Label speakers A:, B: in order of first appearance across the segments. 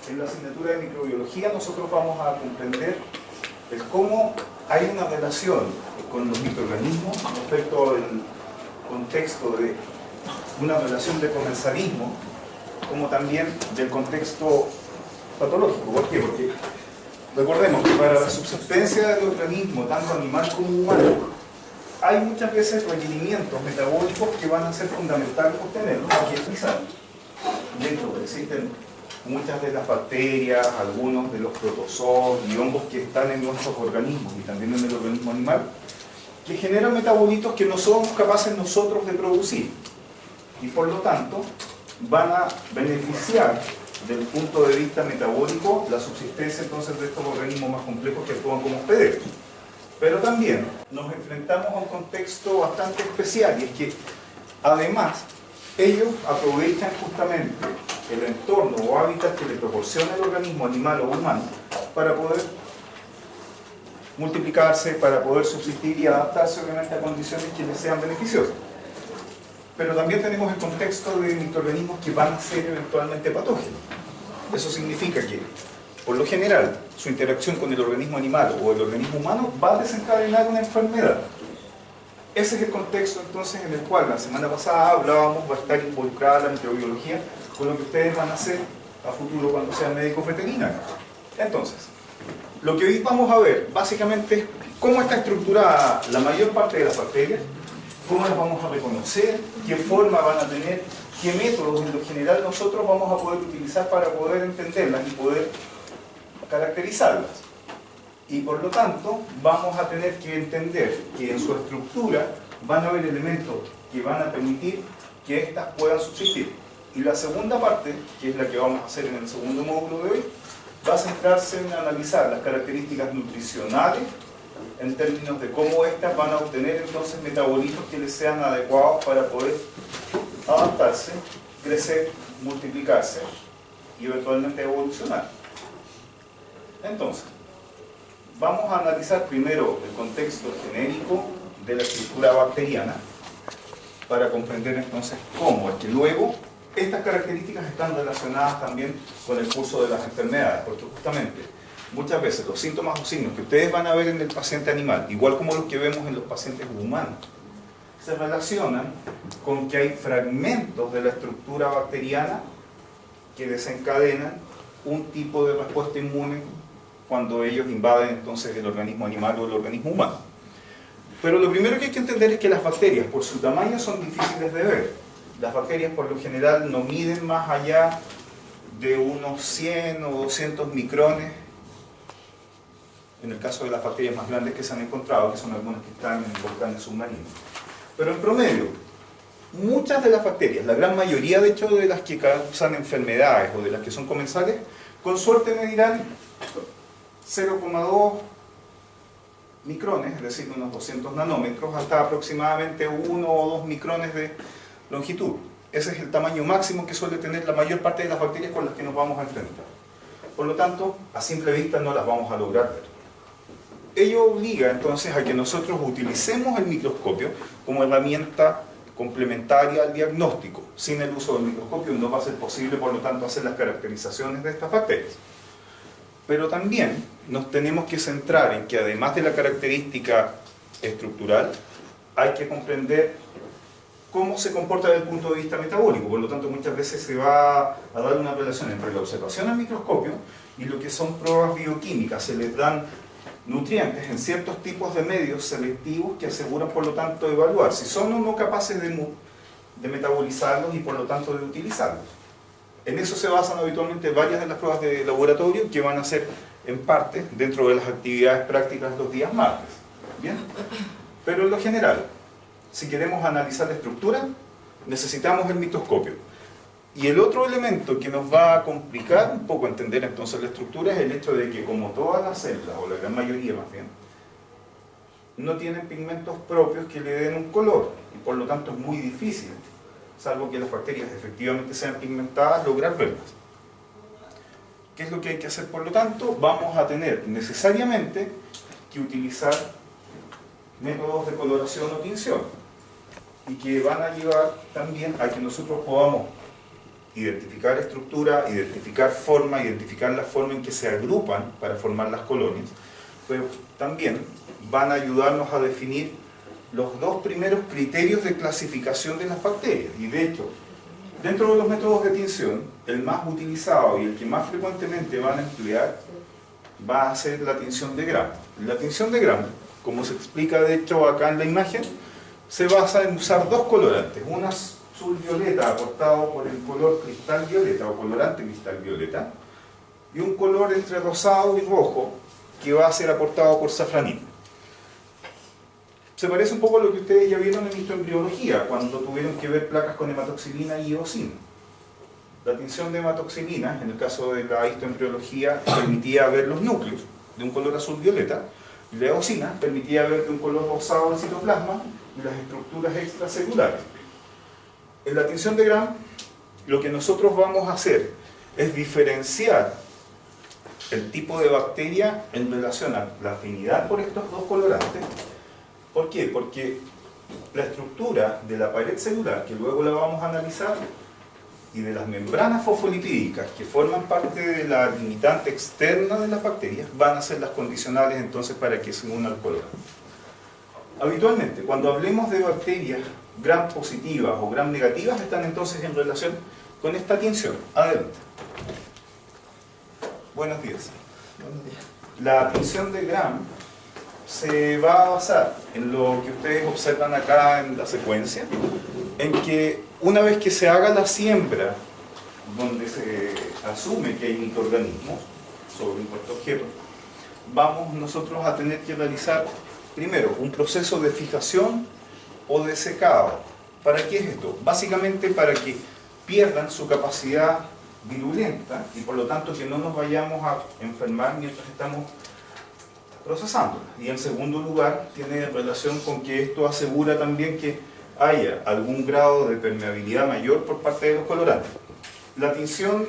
A: en la asignatura de microbiología nosotros vamos a comprender el cómo hay una relación con los microorganismos respecto al contexto de una relación de comensalismo, como también del contexto patológico. ¿Por qué? Porque recordemos que para la subsistencia del organismo, tanto animal como humano, hay muchas veces requerimientos metabólicos que van a ser fundamentales obtenerlos aquí en Pizarro. Dentro existen muchas de las bacterias, algunos de los protozoos y hongos que están en nuestros organismos y también en el organismo animal, que generan metabolitos que no somos capaces nosotros de producir y por lo tanto van a beneficiar desde el punto de vista metabólico la subsistencia entonces de estos organismos más complejos que actúan como hospederos. Pero también nos enfrentamos a un contexto bastante especial, y es que además ellos aprovechan justamente el entorno o hábitat que le proporciona el organismo animal o humano para poder multiplicarse, para poder subsistir y adaptarse obviamente a condiciones que les sean beneficiosas. Pero también tenemos el contexto de microorganismos que van a ser eventualmente patógenos. Eso significa que, por lo general, su interacción con el organismo animal o el organismo humano va a desencadenar una enfermedad. Ese es el contexto entonces en el cual la semana pasada hablábamos, va a estar involucrada la microbiología con lo que ustedes van a hacer a futuro cuando sean médicos veterinarios. Entonces, lo que hoy vamos a ver básicamente es cómo está estructurada la mayor parte de las bacterias, cómo las vamos a reconocer, qué forma van a tener, qué métodos en lo general nosotros vamos a poder utilizar para poder entenderlas y poder caracterizarlas. Y por lo tanto vamos a tener que entender que en su estructura van a haber elementos que van a permitir que éstas puedan subsistir. Y la segunda parte, que es la que vamos a hacer en el segundo módulo de hoy, va a centrarse en analizar las características nutricionales en términos de cómo éstas van a obtener entonces metabolitos que les sean adecuados para poder adaptarse, crecer, multiplicarse y eventualmente evolucionar. Entonces, vamos a analizar primero el contexto genérico de la estructura bacteriana para comprender entonces cómo es que luego estas características están relacionadas también con el curso de las enfermedades, porque justamente muchas veces los síntomas o signos que ustedes van a ver en el paciente animal, igual como los que vemos en los pacientes humanos, se relacionan con que hay fragmentos de la estructura bacteriana que desencadenan un tipo de respuesta inmune cuando ellos invaden entonces el organismo animal o el organismo humano. Pero lo primero que hay que entender es que las bacterias, por su tamaño, son difíciles de ver. Las bacterias por lo general no miden más allá de unos 100 o 200 micrones, en el caso de las bacterias más grandes que se han encontrado, que son algunas que están en volcanes submarinos. Pero en promedio, muchas de las bacterias, la gran mayoría de hecho de las que causan enfermedades o de las que son comensales, con suerte medirán 0,2 micrones, es decir, unos 200 nanómetros, hasta aproximadamente 1 o 2 micrones de longitud. Ese es el tamaño máximo que suele tener la mayor parte de las bacterias con las que nos vamos a enfrentar. Por lo tanto, a simple vista no las vamos a lograr ver. Ello obliga entonces a que nosotros utilicemos el microscopio como herramienta complementaria al diagnóstico. Sin el uso del microscopio no va a ser posible, por lo tanto, hacer las caracterizaciones de estas bacterias. Pero también nos tenemos que centrar en que además de la característica estructural, hay que comprender cómo se comporta desde el punto de vista metabólico. Por lo tanto, muchas veces se va a dar una relación entre la observación al microscopio y lo que son pruebas bioquímicas. Se les dan nutrientes en ciertos tipos de medios selectivos que aseguran, por lo tanto, evaluar si son o no capaces de metabolizarlos y, por lo tanto, de utilizarlos. En eso se basan habitualmente varias de las pruebas de laboratorio que van a ser en parte dentro de las actividades prácticas los días martes. ¿Bien? Pero en lo general, si queremos analizar la estructura, necesitamos el microscopio. Y el otro elemento que nos va a complicar un poco entender entonces la estructura es el hecho de que, como todas las células, o la gran mayoría más bien, no tienen pigmentos propios que le den un color, y por lo tanto es muy difícil, salvo que las bacterias efectivamente sean pigmentadas, lograr verlas. ¿Qué es lo que hay que hacer? Por lo tanto, vamos a tener necesariamente que utilizar métodos de coloración o tinción, y que van a llevar también a que nosotros podamos identificar estructura, identificar forma, identificar la forma en que se agrupan para formar las colonias, pero también van a ayudarnos a definir los dos primeros criterios de clasificación de las bacterias. Y de hecho, dentro de los métodos de tinción, el más utilizado y el que más frecuentemente van a emplear va a ser la tinción de Gram. La tinción de Gram, como se explica de hecho acá en la imagen, se basa en usar dos colorantes, un azul violeta aportado por el color cristal violeta o colorante cristal violeta, y un color entre rosado y rojo que va a ser aportado por safranina. Se parece un poco a lo que ustedes ya vieron en histoembriología, cuando tuvieron que ver placas con hematoxilina y eosina. La tinción de hematoxilina, en el caso de la histoembriología, permitía ver los núcleos de un color azul violeta, y la eosina permitía ver de un color rosado el citoplasma y las estructuras extracelulares. En la tinción de Gram, lo que nosotros vamos a hacer es diferenciar el tipo de bacteria en relación a la afinidad por estos dos colorantes. ¿Por qué? Porque la estructura de la pared celular, que luego la vamos a analizar, y de las membranas fosfolipídicas que forman parte de la limitante externa de las bacterias, van a ser las condicionales entonces para que se una al colorante. Habitualmente, cuando hablemos de bacterias gram positivas o gram negativas, están entonces en relación con esta tinción. Adelante. Buenos días.
B: Buenos días.
A: La tinción de Gram se va a basar en lo que ustedes observan acá en la secuencia, en que una vez que se haga la siembra, donde se asume que hay microorganismos sobre un puesto objeto, vamos nosotros a tener que realizar primero un proceso de fijación o de secado. ¿Para qué es esto? Básicamente para que pierdan su capacidad virulenta y por lo tanto que no nos vayamos a enfermar mientras estamos procesándola. Y en segundo lugar, tiene relación con que esto asegura también que haya algún grado de permeabilidad mayor por parte de los colorantes. La tinción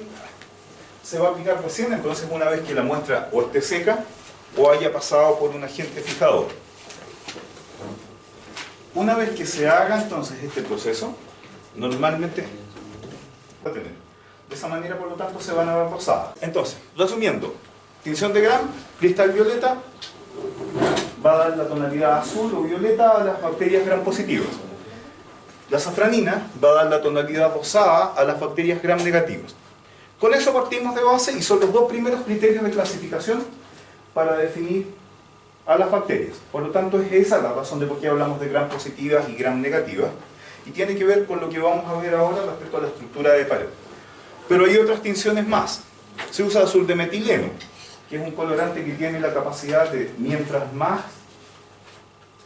A: se va a aplicar recién, entonces una vez que la muestra o esté seca o haya pasado por un agente fijador. Una vez que se haga entonces este proceso, normalmente va a tener. De esa manera, por lo tanto, se van a ver rosadas. Entonces, resumiendo, tinción de Gram, cristal violeta, va a dar la tonalidad azul o violeta a las bacterias gram positivas. La safranina va a dar la tonalidad rosada a las bacterias gram negativas. Con eso partimos de base y son los dos primeros criterios de clasificación para definir a las bacterias. Por lo tanto, es esa la razón de por qué hablamos de gram positivas y gram negativas, y tiene que ver con lo que vamos a ver ahora respecto a la estructura de pared. Pero hay otras tinciones más. Se usa azul de metileno, que es un colorante que tiene la capacidad de, mientras más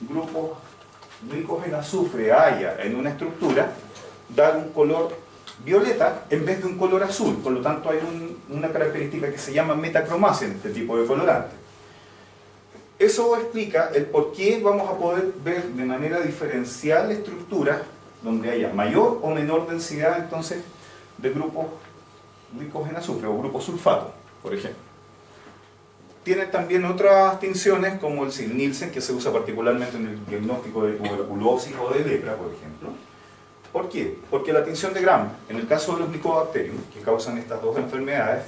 A: grupos ricos en azufre haya en una estructura, dar un color violeta en vez de un color azul. Por lo tanto, hay una característica que se llama metacromasia en este tipo de colorante. Eso explica el por qué vamos a poder ver de manera diferencial estructuras donde haya mayor o menor densidad entonces de grupos ricos en azufre o grupos sulfato, por ejemplo. Tiene también otras tinciones como el Zinn-Nielsen, que se usa particularmente en el diagnóstico de tuberculosis o de lepra, por ejemplo. ¿Por qué? Porque la tinción de Gram, en el caso de los Mycobacterium, que causan estas dos enfermedades,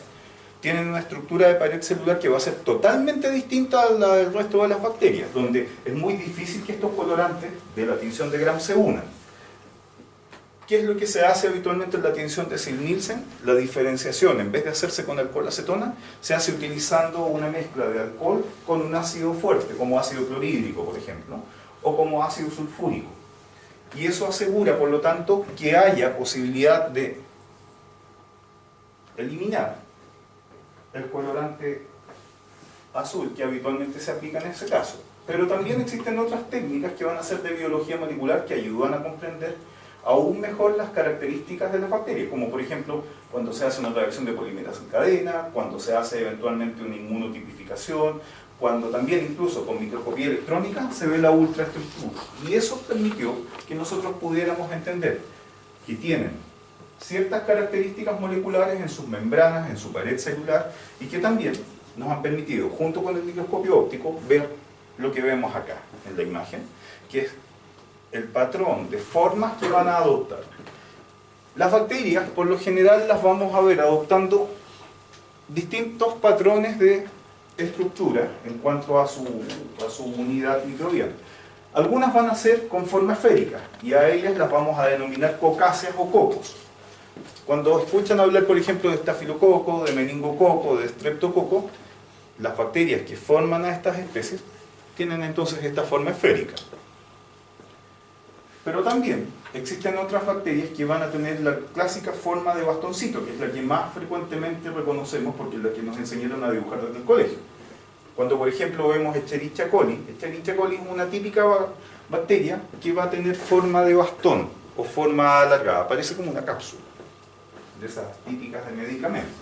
A: tienen una estructura de pared celular que va a ser totalmente distinta a la del resto de las bacterias, donde es muy difícil que estos colorantes de la tinción de Gram se unan. ¿Qué es lo que se hace habitualmente en la tinción de Zinn-Nielsen? La diferenciación, en vez de hacerse con alcohol acetona, se hace utilizando una mezcla de alcohol con un ácido fuerte, como ácido clorhídrico, por ejemplo, o como ácido sulfúrico. Y eso asegura, por lo tanto, que haya posibilidad de eliminar el colorante azul que habitualmente se aplica en ese caso. Pero también existen otras técnicas que van a ser de biología molecular que ayudan a comprender aún mejor las características de las bacterias, como por ejemplo cuando se hace una reacción de polimerasa en cadena, cuando se hace eventualmente una inmunotipificación, cuando también incluso con microscopía electrónica se ve la ultraestructura. Y eso permitió que nosotros pudiéramos entender que tienen ciertas características moleculares en sus membranas, en su pared celular, y que también nos han permitido, junto con el microscopio óptico, ver lo que vemos acá en la imagen, que es el patrón de formas que van a adoptar. Las bacterias, por lo general, las vamos a ver adoptando distintos patrones de estructura en cuanto a su unidad microbiana. Algunas van a ser con forma esférica y a ellas las vamos a denominar cocáceas o cocos. Cuando escuchan hablar, por ejemplo, de estafilococo, de meningococo, de streptococo, las bacterias que forman a estas especies tienen entonces esta forma esférica. Pero también existen otras bacterias que van a tener la clásica forma de bastoncito, que es la que más frecuentemente reconocemos porque es la que nos enseñaron a dibujar desde el colegio. Cuando, por ejemplo, vemos Escherichia coli es una típica bacteria que va a tener forma de bastón o forma alargada, parece como una cápsula, de esas típicas de medicamentos.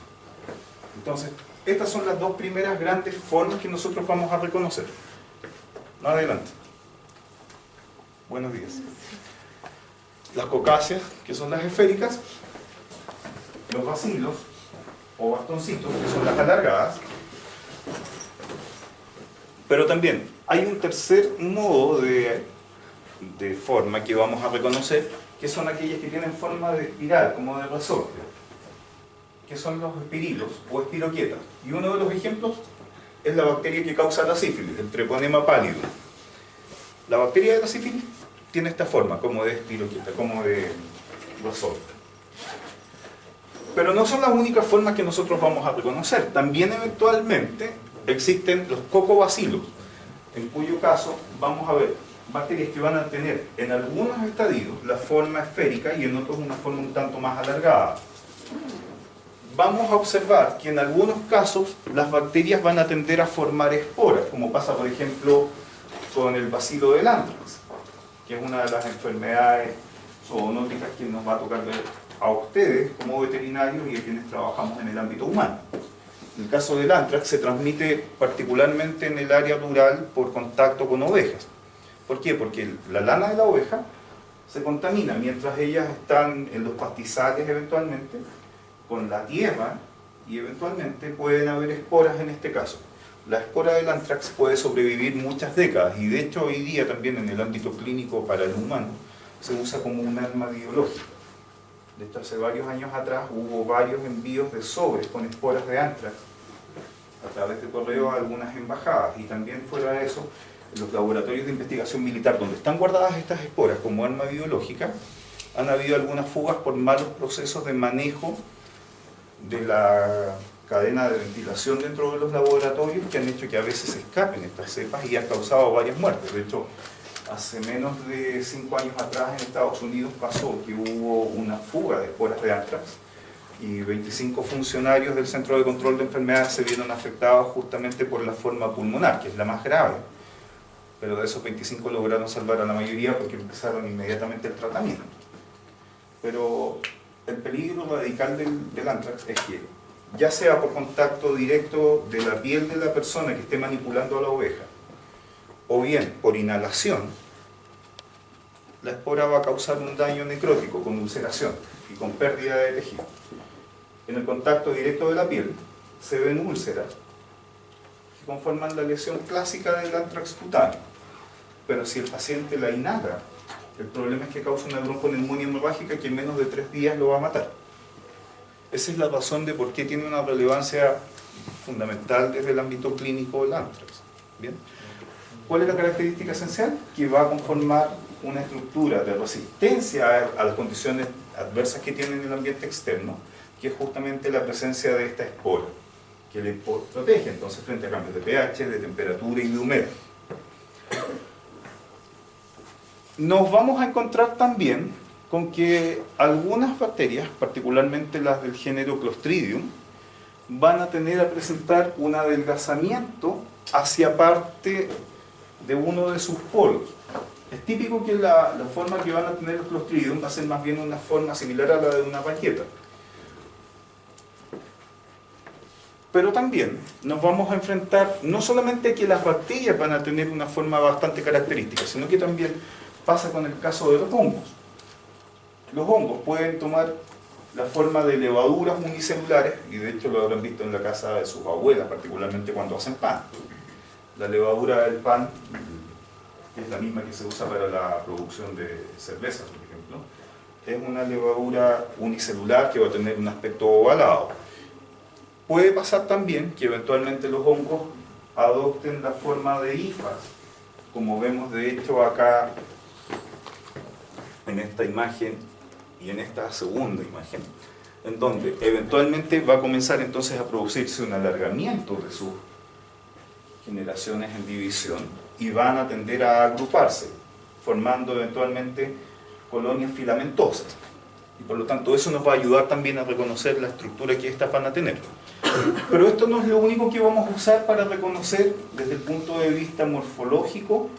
A: Entonces, estas son las dos primeras grandes formas que nosotros vamos a reconocer. Adelante. Buenos días. Las cocáceas, que son las esféricas, los bacilos o bastoncitos, que son las alargadas. Pero también hay un tercer modo de forma que vamos a reconocer, que son aquellas que tienen forma de espiral, como de resorte, que son los espirilos o espiroquietas. Y uno de los ejemplos es la bacteria que causa la sífilis, el Treponema pallidum. La bacteria de la sífilis tiene esta forma, como de espiroquieta, como de resorte. Pero no son las únicas formas que nosotros vamos a reconocer. También eventualmente existen los cocobacilos, en cuyo caso vamos a ver bacterias que van a tener en algunos estadios la forma esférica y en otros una forma un tanto más alargada. Vamos a observar que en algunos casos las bacterias van a tender a formar esporas, como pasa por ejemplo con el bacilo del anthrax, que es una de las enfermedades zoonóticas que nos va a tocar ver a ustedes como veterinarios y a quienes trabajamos en el ámbito humano. En el caso del anthrax se transmite particularmente en el área rural por contacto con ovejas. ¿Por qué? Porque la lana de la oveja se contamina mientras ellas están en los pastizales eventualmente, con la tierra, y eventualmente pueden haber esporas en este caso. La espora del anthrax puede sobrevivir muchas décadas y de hecho hoy día también en el ámbito clínico para el humano se usa como un arma biológica. De hecho, hace varios años atrás hubo varios envíos de sobres con esporas de anthrax a través de correo a algunas embajadas, y también fuera de eso, en los laboratorios de investigación militar donde están guardadas estas esporas como arma biológica, han habido algunas fugas por malos procesos de manejo de la cadena de ventilación dentro de los laboratorios que han hecho que a veces se escapen estas cepas y han causado varias muertes. De hecho, hace menos de 5 años atrás en Estados Unidos pasó que hubo una fuga de esporas de anthrax y 25 funcionarios del Centro de Control de Enfermedades se vieron afectados justamente por la forma pulmonar, que es la más grave. Pero de esos 25 lograron salvar a la mayoría porque empezaron inmediatamente el tratamiento. Pero el peligro radical del anthrax es que, ya sea por contacto directo de la piel de la persona que esté manipulando a la oveja, o bien por inhalación, la espora va a causar un daño necrótico con ulceración y con pérdida de tejido. En el contacto directo de la piel se ven úlceras que conforman la lesión clásica del anthrax cutáneo. Pero si el paciente la inhala, el problema es que causa una bronconeumonía hemorrágica que en menos de 3 días lo va a matar. Esa es la razón de por qué tiene una relevancia fundamental desde el ámbito clínico del anthrax. ¿Bien? ¿Cuál es la característica esencial? Que va a conformar una estructura de resistencia a las condiciones adversas que tiene en el ambiente externo, que es justamente la presencia de esta espora, que le protege entonces frente a cambios de pH, de temperatura y de humedad. Nos vamos a encontrar también con que algunas bacterias, particularmente las del género Clostridium, van a tener a presentar un adelgazamiento hacia parte de uno de sus polos. Es típico que la forma que van a tener los Clostridium va a ser más bien una forma similar a la de una paqueta. Pero también nos vamos a enfrentar no solamente que las bacterias van a tener una forma bastante característica, sino que también pasa con el caso de los hongos. Los hongos pueden tomar la forma de levaduras unicelulares, y de hecho lo habrán visto en la casa de sus abuelas, particularmente cuando hacen pan. La levadura del pan, que es la misma que se usa para la producción de cerveza, por ejemplo, es una levadura unicelular que va a tener un aspecto ovalado. Puede pasar también que eventualmente los hongos adopten la forma de hifas, como vemos de hecho acá en esta imagen y en esta segunda imagen, en donde eventualmente va a comenzar entonces a producirse un alargamiento de sus generaciones en división y van a tender a agruparse, formando eventualmente colonias filamentosas. Y por lo tanto eso nos va a ayudar también a reconocer la estructura que estas van a tener. Pero esto no es lo único que vamos a usar para reconocer desde el punto de vista morfológico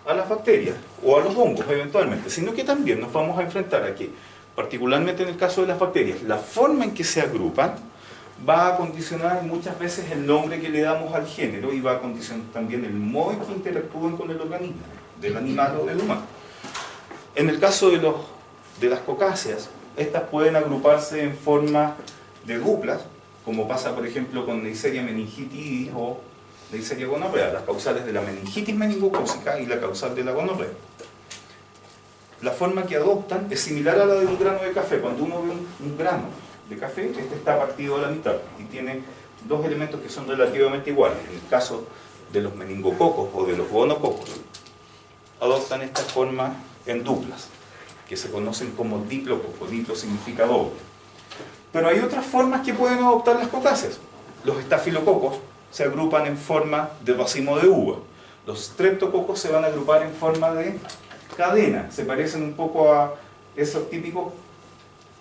A: a las bacterias o a los hongos eventualmente, sino que también nos vamos a enfrentar a que, particularmente en el caso de las bacterias, la forma en que se agrupan va a condicionar muchas veces el nombre que le damos al género y va a condicionar también el modo en que interactúan con el organismo, del animal o del humano. En el caso de las cocáceas, estas pueden agruparse en forma de duplas, como pasa por ejemplo con Neisseria meningitidis o Neisseria gonorrea, las causales de la meningitis meningocócica y la causal de la gonorrea. La forma que adoptan es similar a la de un grano de café. Cuando uno ve un grano de café, este está partido a la mitad y tiene dos elementos que son relativamente iguales. En el caso de los meningococos o de los gonococos, adoptan esta forma en duplas, que se conocen como diplococos. Diplo significa doble. Pero hay otras formas que pueden adoptar las cocáceas. Los estafilococos se agrupan en forma de racimo de uva. Los streptococos se van a agrupar en forma de cadena. Se parecen un poco a esos típicos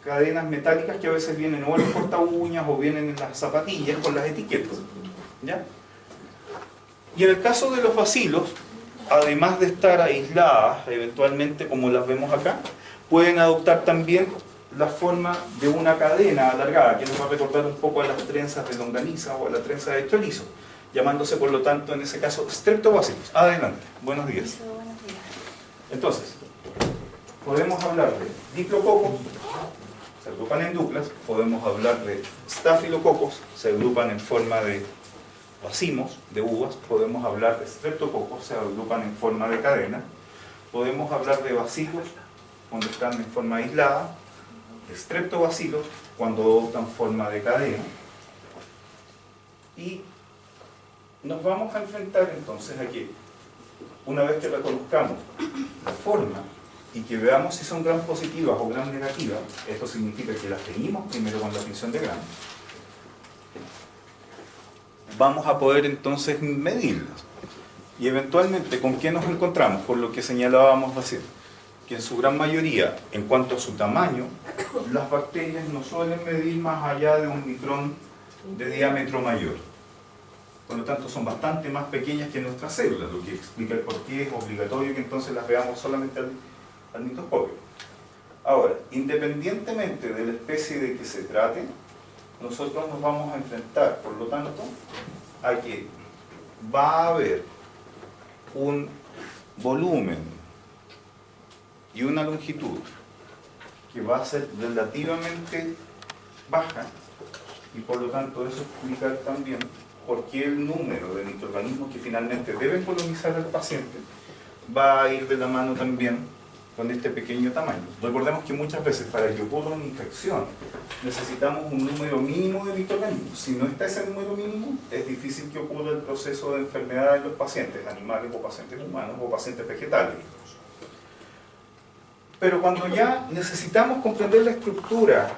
A: cadenas metálicas que a veces vienen o en los corta uñas o vienen en las zapatillas con las etiquetas. ¿Ya? Y en el caso de los bacilos, además de estar aisladas, eventualmente como las vemos acá, pueden adoptar también la forma de una cadena alargada, que nos va a recordar un poco a las trenzas de longaniza o a la trenza de chorizo, llamándose por lo tanto en ese caso streptobacillus. Adelante, buenos días. Entonces, podemos hablar de diplococos, se agrupan en duplas, podemos hablar de stafilococos, se agrupan en forma de racimos de uvas, podemos hablar de streptococos, se agrupan en forma de cadena, podemos hablar de bacilos cuando están en forma aislada, de streptobacilos cuando adoptan forma de cadena, y nos vamos a enfrentar entonces a que una vez que reconozcamos la forma y que veamos si son gram positivas o gram negativas, esto significa que las teñimos primero con la tinción de gram, vamos a poder entonces medirlas. Y eventualmente, ¿con qué nos encontramos? Por lo que señalábamos recién, que en su gran mayoría, en cuanto a su tamaño, las bacterias no suelen medir más allá de 1 micrón de diámetro mayor. Por lo tanto, son bastante más pequeñas que nuestras células, lo que explica el por qué es obligatorio que entonces las veamos solamente al microscopio. Ahora, independientemente de la especie de que se trate, nosotros nos vamos a enfrentar, por lo tanto, a que va a haber un volumen y una longitud que va a ser relativamente baja, y por lo tanto eso explica también por qué el número de microorganismos que finalmente deben colonizar al paciente va a ir de la mano también con este pequeño tamaño. Recordemos que muchas veces para que ocurra una infección necesitamos un número mínimo de microorganismos. Si no está ese número mínimo, es difícil que ocurra el proceso de enfermedad en los pacientes, animales o pacientes humanos o pacientes vegetales. Pero cuando ya necesitamos comprender la estructura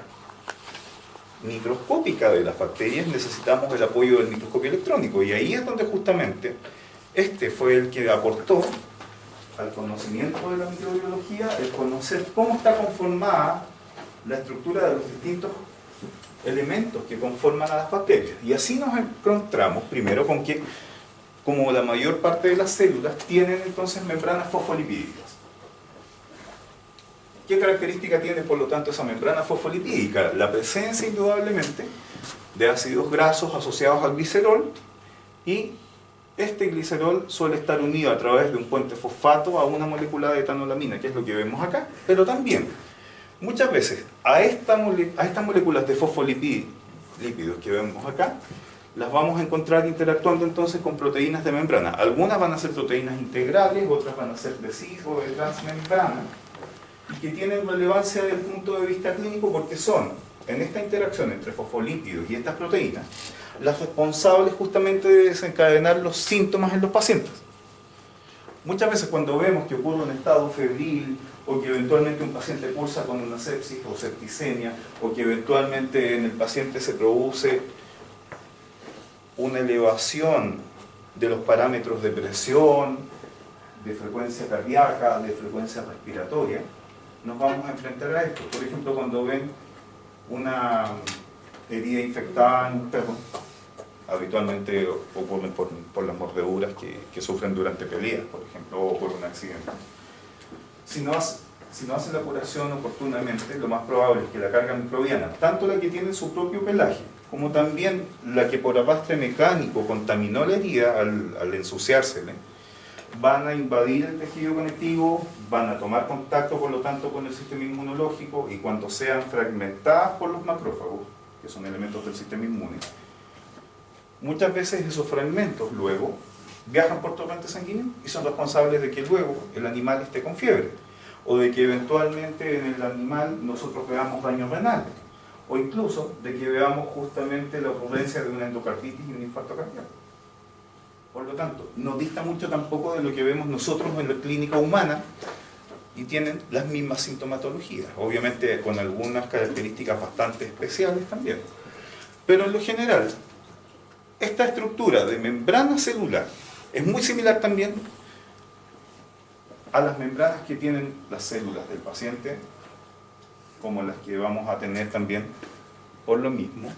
A: microscópica de las bacterias, necesitamos el apoyo del microscopio electrónico, y ahí es donde justamente este fue el que aportó al conocimiento de la microbiología el conocer cómo está conformada la estructura de los distintos elementos que conforman a las bacterias. Y así nos encontramos primero con que, como la mayor parte de las células, tienen entonces membranas fosfolipídicas. ¿Qué característica tiene, por lo tanto, esa membrana fosfolipídica? La presencia, indudablemente, de ácidos grasos asociados al glicerol, y este glicerol suele estar unido a través de un puente fosfato a una molécula de etanolamina, que es lo que vemos acá, pero también, muchas veces, a estas moléculas de fosfolípidos que vemos acá, las vamos a encontrar interactuando entonces con proteínas de membrana. Algunas van a ser proteínas integrales, otras van a ser de cis o de transmembrana. que tienen relevancia desde el punto de vista clínico porque son, en esta interacción entre fosfolípidos y estas proteínas, las responsables justamente de desencadenar los síntomas en los pacientes. Muchas veces cuando vemos que ocurre un estado febril, o que eventualmente un paciente cursa con una sepsis o septicemia, o que eventualmente en el paciente se produce una elevación de los parámetros de presión, de frecuencia cardíaca, de frecuencia respiratoria, nos vamos a enfrentar a esto. Por ejemplo, cuando ven una herida infectada en un perro, habitualmente ocurren por las mordeduras que sufren durante peleas, por ejemplo, o por un accidente. Si no hacen la curación oportunamente, lo más probable es que la carga microbiana, tanto la que tiene su propio pelaje, como también la que por arrastre mecánico contaminó la herida al ensuciársele, van a invadir el tejido conectivo, van a tomar contacto por lo tanto con el sistema inmunológico, y cuando sean fragmentadas por los macrófagos, que son elementos del sistema inmune, muchas veces esos fragmentos luego viajan por torrente sanguíneo y son responsables de que luego el animal esté con fiebre, o de que eventualmente en el animal nosotros veamos daños renales, o incluso de que veamos justamente la ocurrencia de una endocarditis y un infarto cardíaco. Por lo tanto, no dista mucho tampoco de lo que vemos nosotros en la clínica humana, y tienen las mismas sintomatologías, obviamente con algunas características bastante especiales también. Pero en lo general, esta estructura de membrana celular es muy similar también a las membranas que tienen las células del paciente, como las que vamos a tener también, por lo mismo,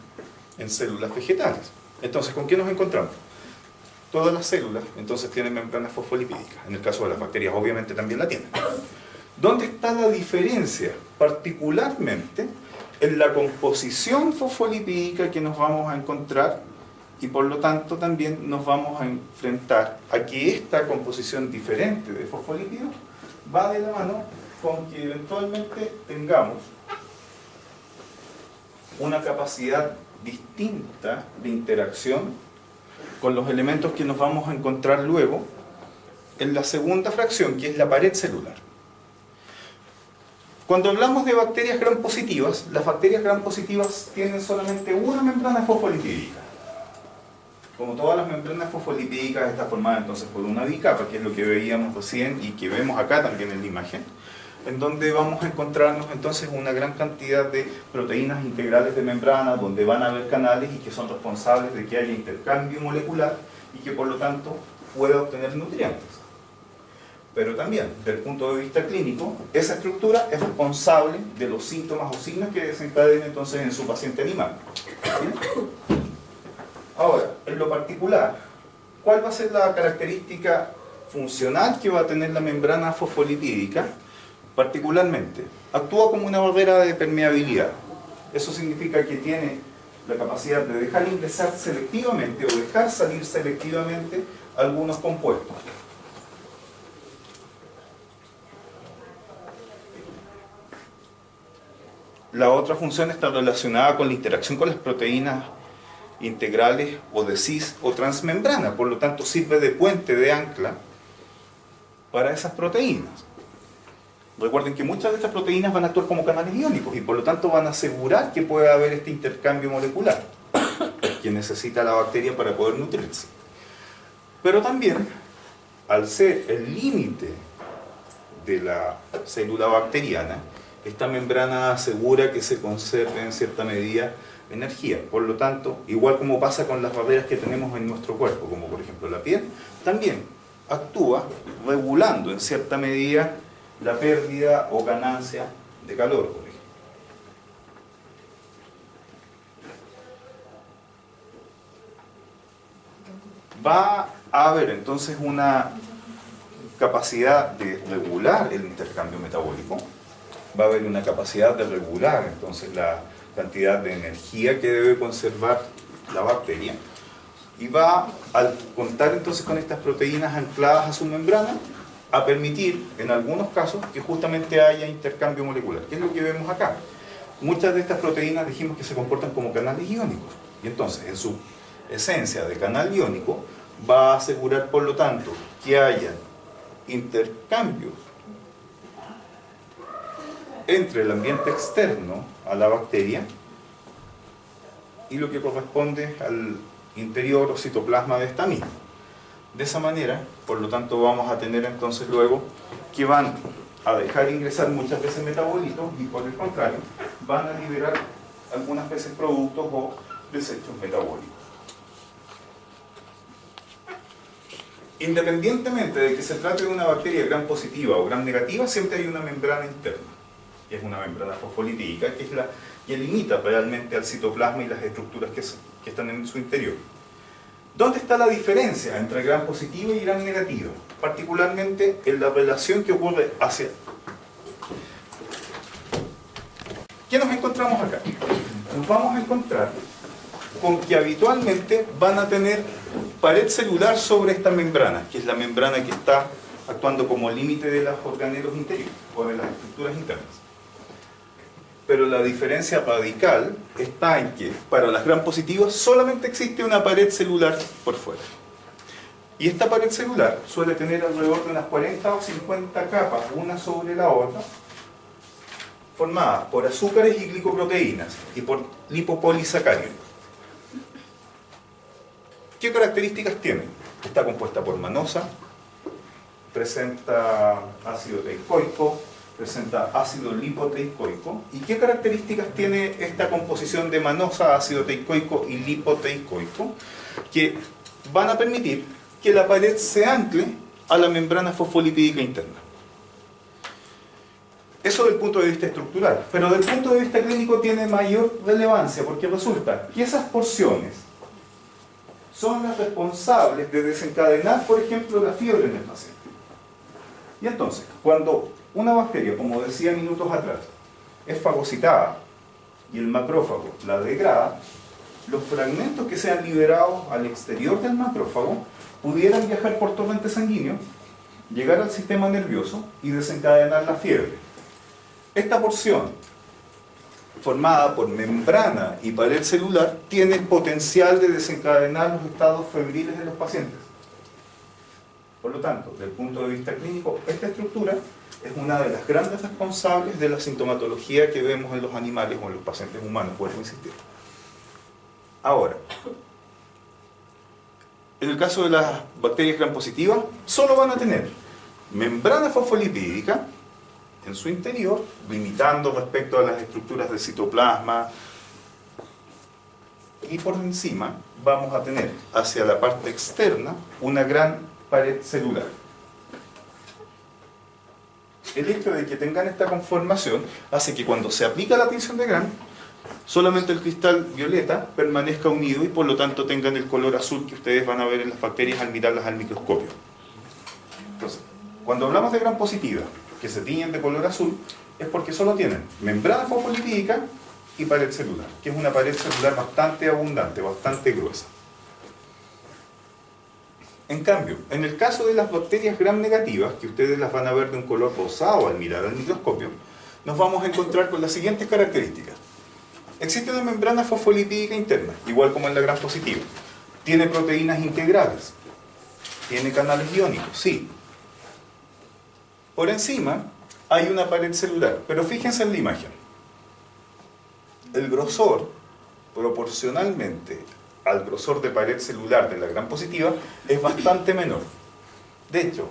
A: en células vegetales. Entonces, ¿con qué nos encontramos? Todas las células, entonces, tienen membranas fosfolipídicas. En el caso de las bacterias, obviamente, también la tienen. ¿Dónde está la diferencia? Particularmente en la composición fosfolipídica que nos vamos a encontrar, y por lo tanto también nos vamos a enfrentar a que esta composición diferente de fosfolípidos va de la mano con que eventualmente tengamos una capacidad distinta de interacción con los elementos que nos vamos a encontrar luego en la segunda fracción, que es la pared celular. Cuando hablamos de bacterias gram positivas, las bacterias gram positivas tienen solamente una membrana fosfolipídica. Como todas las membranas fosfolipídicas, está formada entonces por una bicapa, que es lo que veíamos recién y que vemos acá también en la imagen, en donde vamos a encontrarnos entonces una gran cantidad de proteínas integrales de membrana, donde van a haber canales y que son responsables de que haya intercambio molecular y que por lo tanto pueda obtener nutrientes. Pero también, desde el punto de vista clínico, esa estructura es responsable de los síntomas o signos que desencadenen entonces en su paciente animal. ¿Sí? Ahora, en lo particular, ¿cuál va a ser la característica funcional que va a tener la membrana fosfolipídica? Particularmente, actúa como una barrera de permeabilidad. Eso significa que tiene la capacidad de dejar ingresar selectivamente o dejar salir selectivamente algunos compuestos. La otra función está relacionada con la interacción con las proteínas integrales o de cis o transmembrana, por lo tanto sirve de puente, de ancla para esas proteínas. Recuerden que muchas de estas proteínas van a actuar como canales iónicos y por lo tanto van a asegurar que pueda haber este intercambio molecular que necesita la bacteria para poder nutrirse. Pero también, al ser el límite de la célula bacteriana, esta membrana asegura que se conserve en cierta medida energía. Por lo tanto, igual como pasa con las barreras que tenemos en nuestro cuerpo, como por ejemplo la piel, también actúa regulando en cierta medida la pérdida o ganancia de calor, por ejemplo. Va a haber entonces una capacidad de regular el intercambio metabólico, va a haber una capacidad de regular entonces la cantidad de energía que debe conservar la bacteria, y va, al contar entonces con estas proteínas ancladas a su membrana, a permitir en algunos casos que justamente haya intercambio molecular. ¿Qué es lo que vemos acá? Muchas de estas proteínas dijimos que se comportan como canales iónicos, y entonces en su esencia de canal iónico va a asegurar por lo tanto que haya intercambios entre el ambiente externo a la bacteria y lo que corresponde al interior o citoplasma de esta misma. De esa manera, por lo tanto, vamos a tener entonces luego que van a dejar ingresar muchas veces metabolitos y por el contrario, van a liberar algunas veces productos o desechos metabólicos. Independientemente de que se trate de una bacteria gram positiva o gram negativa, siempre hay una membrana interna, que es una membrana fosfolipídica, que es la que limita realmente al citoplasma y las estructuras que están en su interior. ¿Dónde está la diferencia entre gram positiva y gram negativa? Particularmente en la relación que ocurre hacia... ¿Qué nos encontramos acá? Nos vamos a encontrar con que habitualmente van a tener pared celular sobre esta membrana, que es la membrana que está actuando como límite de los organelos interiores o de las estructuras internas. Pero la diferencia radical está en que para las gram positivas solamente existe una pared celular por fuera. Y esta pared celular suele tener alrededor de unas 40 o 50 capas, una sobre la otra, formadas por azúcares y glicoproteínas y por lipopolisacáridos. ¿Qué características tiene? Está compuesta por manosa, presenta ácido teicoico, presenta ácido lipoteicoico. ¿Y qué características tiene esta composición de manosa, ácido teicoico y lipoteicoico? Que van a permitir que la pared se ancle a la membrana fosfolipídica interna. Eso desde el punto de vista estructural, pero desde el punto de vista clínico tiene mayor relevancia porque resulta que esas porciones son las responsables de desencadenar, por ejemplo, la fiebre en el paciente. Y entonces, cuando una bacteria, como decía minutos atrás, es fagocitada y el macrófago la degrada, los fragmentos que sean liberados al exterior del macrófago pudieran viajar por torrente sanguíneo, llegar al sistema nervioso y desencadenar la fiebre. Esta porción, formada por membrana y pared celular, tiene el potencial de desencadenar los estados febriles de los pacientes. Por lo tanto, desde el punto de vista clínico, esta estructura es una de las grandes responsables de la sintomatología que vemos en los animales o en los pacientes humanos, vuelvo a insistir. Ahora, en el caso de las bacterias gram positivas, solo van a tener membrana fosfolipídica en su interior, limitando respecto a las estructuras del citoplasma, y por encima vamos a tener hacia la parte externa una gran pared celular. El hecho de que tengan esta conformación hace que cuando se aplica la tinción de Gram, solamente el cristal violeta permanezca unido y por lo tanto tengan el color azul que ustedes van a ver en las bacterias al mirarlas al microscopio. Entonces, cuando hablamos de Gram positiva, que se tiñen de color azul, es porque solo tienen membrana fosfolipídica y pared celular, que es una pared celular bastante abundante, bastante gruesa. En cambio, en el caso de las bacterias gram negativas, que ustedes las van a ver de un color rosado al mirar al microscopio, nos vamos a encontrar con las siguientes características. Existe una membrana fosfolipídica interna, igual como en la gram positiva. Tiene proteínas integrales. Tiene canales iónicos, sí. Por encima hay una pared celular, pero fíjense en la imagen. El grosor, proporcionalmente al grosor de pared celular de la gram positiva, es bastante menor. De hecho,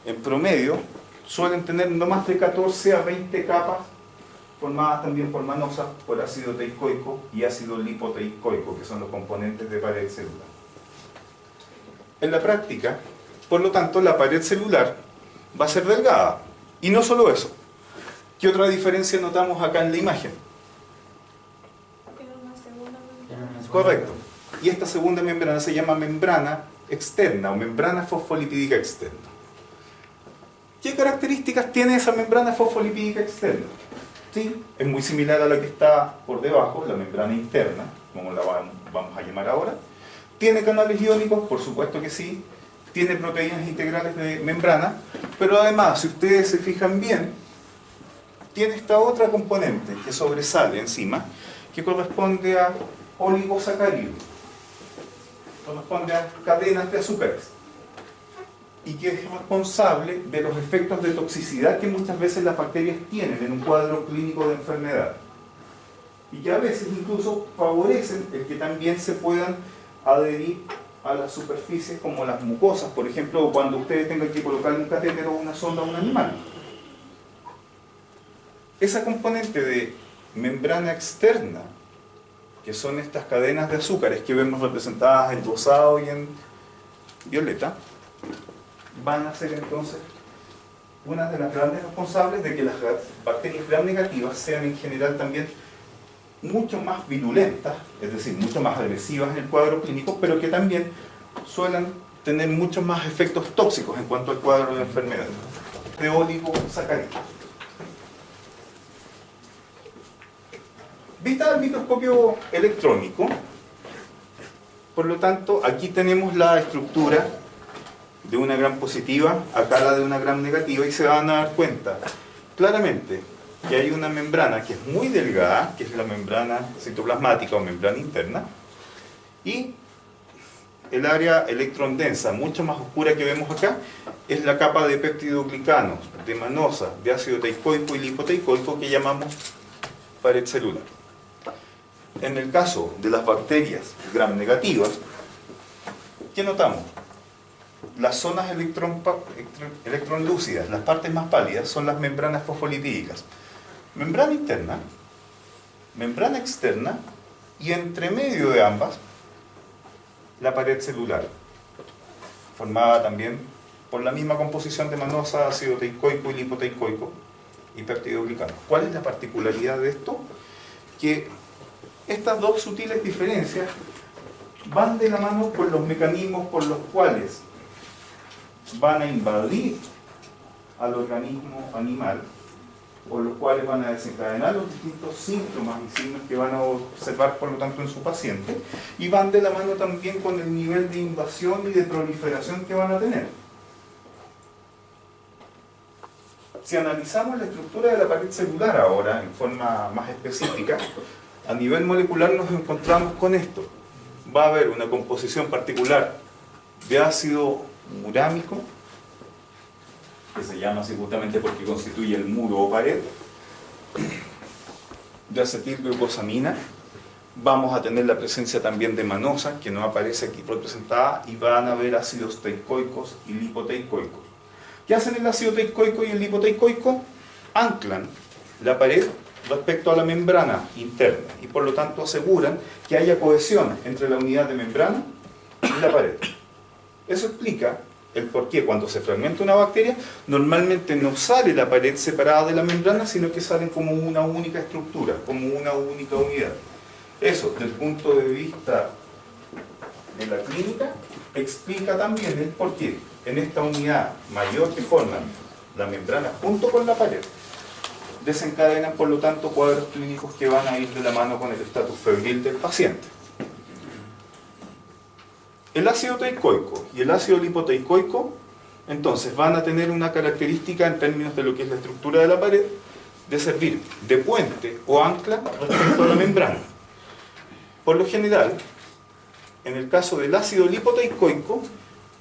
A: en promedio suelen tener no más de 14 a 20 capas, formadas también por manosa, por ácido teicoico y ácido lipoteicoico, que son los componentes de pared celular. En la práctica, por lo tanto, la pared celular va a ser delgada. Y no solo eso. ¿Qué otra diferencia notamos acá en la imagen? Correcto. Y esta segunda membrana se llama membrana externa o membrana fosfolipídica externa. ¿Qué características tiene esa membrana fosfolipídica externa? ¿Sí? Es muy similar a la que está por debajo, la membrana interna, como la vamos a llamar ahora. ¿Tiene canales iónicos? Por supuesto que sí. Tiene proteínas integrales de membrana, pero además, si ustedes se fijan bien, tiene esta otra componente que sobresale encima, que corresponde a oligosacáridos, corresponde a cadenas de azúcares. y que es responsable de los efectos de toxicidad que muchas veces las bacterias tienen en un cuadro clínico de enfermedad. Y que a veces incluso favorecen el que también se puedan adherir a las superficies como las mucosas, por ejemplo, cuando ustedes tengan que colocar un catéter o una sonda a un animal. Esa componente de membrana externa, que son estas cadenas de azúcares que vemos representadas en rosado y en violeta, van a ser entonces una de las grandes responsables de que las bacterias gram negativas sean en general también mucho más virulentas, es decir, mucho más agresivas en el cuadro clínico, pero que también suelen tener muchos más efectos tóxicos en cuanto al cuadro de enfermedad de oligosacáridos. Vista al microscopio electrónico, por lo tanto, aquí tenemos la estructura de una gram positiva, acá la de una gram negativa, y se van a dar cuenta claramente que hay una membrana que es muy delgada, que es la membrana citoplasmática o membrana interna, y el área electron densa, mucho más oscura que vemos acá, es la capa de peptidoglicanos, de manosa, de ácido teicoico y lipoteicoico que llamamos pared celular. En el caso de las bacterias gram negativas, ¿qué notamos? Las zonas electronlúcidas, las partes más pálidas, son las membranas fosfolipídicas. Membrana interna, membrana externa y entre medio de ambas, la pared celular, formada también por la misma composición de manosa, ácido teicoico y lipoteicoico y peptidoglicanos. ¿Cuál es la particularidad de esto? Que estas dos sutiles diferencias van de la mano por los mecanismos por los cuales van a invadir al organismo animal, por los cuales van a desencadenar los distintos síntomas y signos que van a observar, por lo tanto, en su paciente, y van de la mano también con el nivel de invasión y de proliferación que van a tener. Si analizamos la estructura de la pared celular ahora, en forma más específica, a nivel molecular nos encontramos con esto. Va a haber una composición particular de ácido murámico, que se llama así justamente porque constituye el muro o pared, de acetilglucosamina. Vamos a tener la presencia también de manosa, que no aparece aquí representada, y van a haber ácidos teicoicos y lipoteicoicos. ¿Qué hacen el ácido teicoico y el lipoteicoico? Anclan la pared respecto a la membrana interna y por lo tanto aseguran que haya cohesión entre la unidad de membrana y la pared. Eso explica el por qué cuando se fragmenta una bacteria normalmente no sale la pared separada de la membrana, sino que salen como una única estructura, como una única unidad. Eso, desde el punto de vista de la clínica, explica también el por qué en esta unidad mayor que forman la membrana junto con la pared desencadenan por lo tanto cuadros clínicos que van a ir de la mano con el estatus febril del paciente. El ácido teicoico y el ácido lipoteicoico entonces van a tener una característica en términos de lo que es la estructura de la pared de servir de puente o ancla respecto a la membrana. Por lo general, en el caso del ácido lipoteicoico,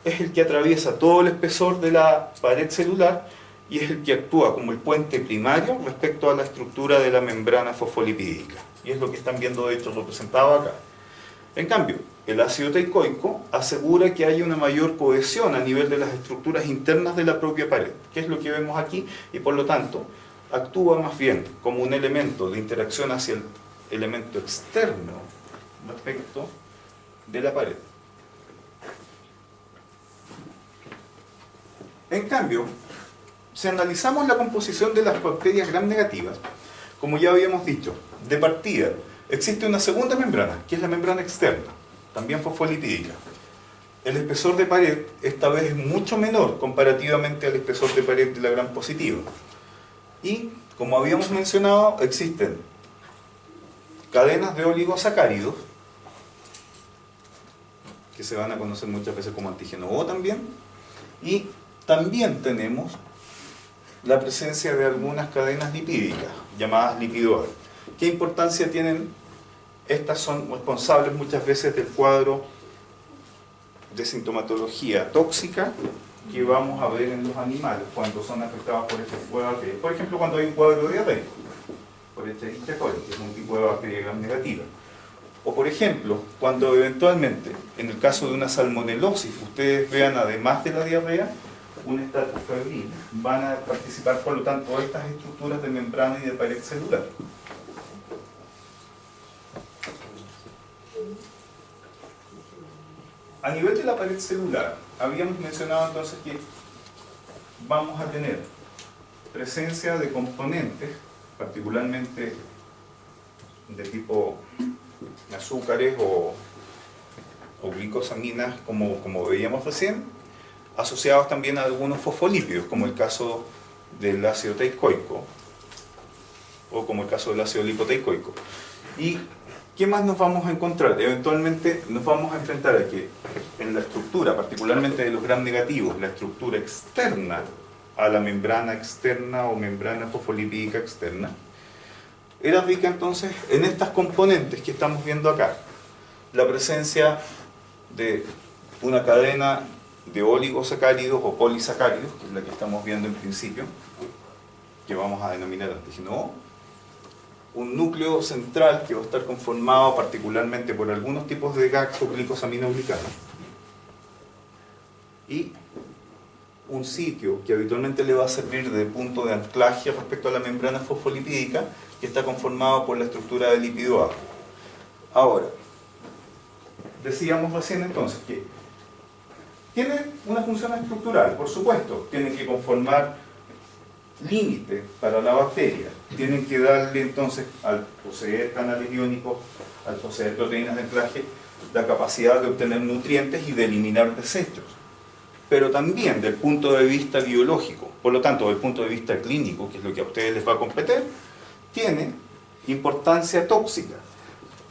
A: es el que atraviesa todo el espesor de la pared celular y es el que actúa como el puente primario respecto a la estructura de la membrana fosfolipídica. Y es lo que están viendo de hecho representado acá. En cambio, el ácido teicoico asegura que haya una mayor cohesión a nivel de las estructuras internas de la propia pared, que es lo que vemos aquí, y por lo tanto actúa más bien como un elemento de interacción hacia el elemento externo respecto de la pared. En cambio, si analizamos la composición de las bacterias gram negativas, como ya habíamos dicho, de partida existe una segunda membrana, que es la membrana externa, también fosfolipídica. El espesor de pared esta vez es mucho menor comparativamente al espesor de pared de la gram positiva. Y, como habíamos mencionado, existen cadenas de oligosacáridos, que se van a conocer muchas veces como antígeno O también, y también tenemos la presencia de algunas cadenas lipídicas, llamadas lipidoides. ¿Qué importancia tienen? Estas son responsables muchas veces del cuadro de sintomatología tóxica que vamos a ver en los animales cuando son afectados por este tipo de bacterias. Por ejemplo, cuando hay un cuadro diarreico, por Escherichia coli, que es un tipo de bacteria gram negativa. O por ejemplo, cuando eventualmente, en el caso de una salmonelosis, ustedes vean además de la diarrea, un estatus febril, van a participar por lo tanto estas estructuras de membrana y de pared celular. A nivel de la pared celular, habíamos mencionado entonces que vamos a tener presencia de componentes, particularmente de tipo azúcares o glicosaminas, como veíamos recién, asociados también a algunos fosfolípidos, como el caso del ácido teicoico o como el caso del ácido lipoteicoico. ¿Y qué más nos vamos a encontrar? Eventualmente nos vamos a enfrentar a que en la estructura, particularmente de los gram negativos, la estructura externa a la membrana externa o membrana fosfolipídica externa, era rica entonces en estas componentes que estamos viendo acá. La presencia de una cadena de oligosacáridos o polisacáridos, que es la que estamos viendo en principio, que vamos a denominar antígeno, un núcleo central que va a estar conformado particularmente por algunos tipos de GAGs o glicosaminoglicanos, y un sitio que habitualmente le va a servir de punto de anclaje respecto a la membrana fosfolipídica, que está conformado por la estructura del lípido A. Ahora, decíamos recién entonces que tiene una función estructural, por supuesto, tienen que conformar límite para la bacteria, tienen que darle entonces, al poseer canales iónicos, al poseer proteínas de anclaje, la capacidad de obtener nutrientes y de eliminar desechos. Pero también del punto de vista biológico, por lo tanto, del punto de vista clínico, que es lo que a ustedes les va a competir, tiene importancia tóxica.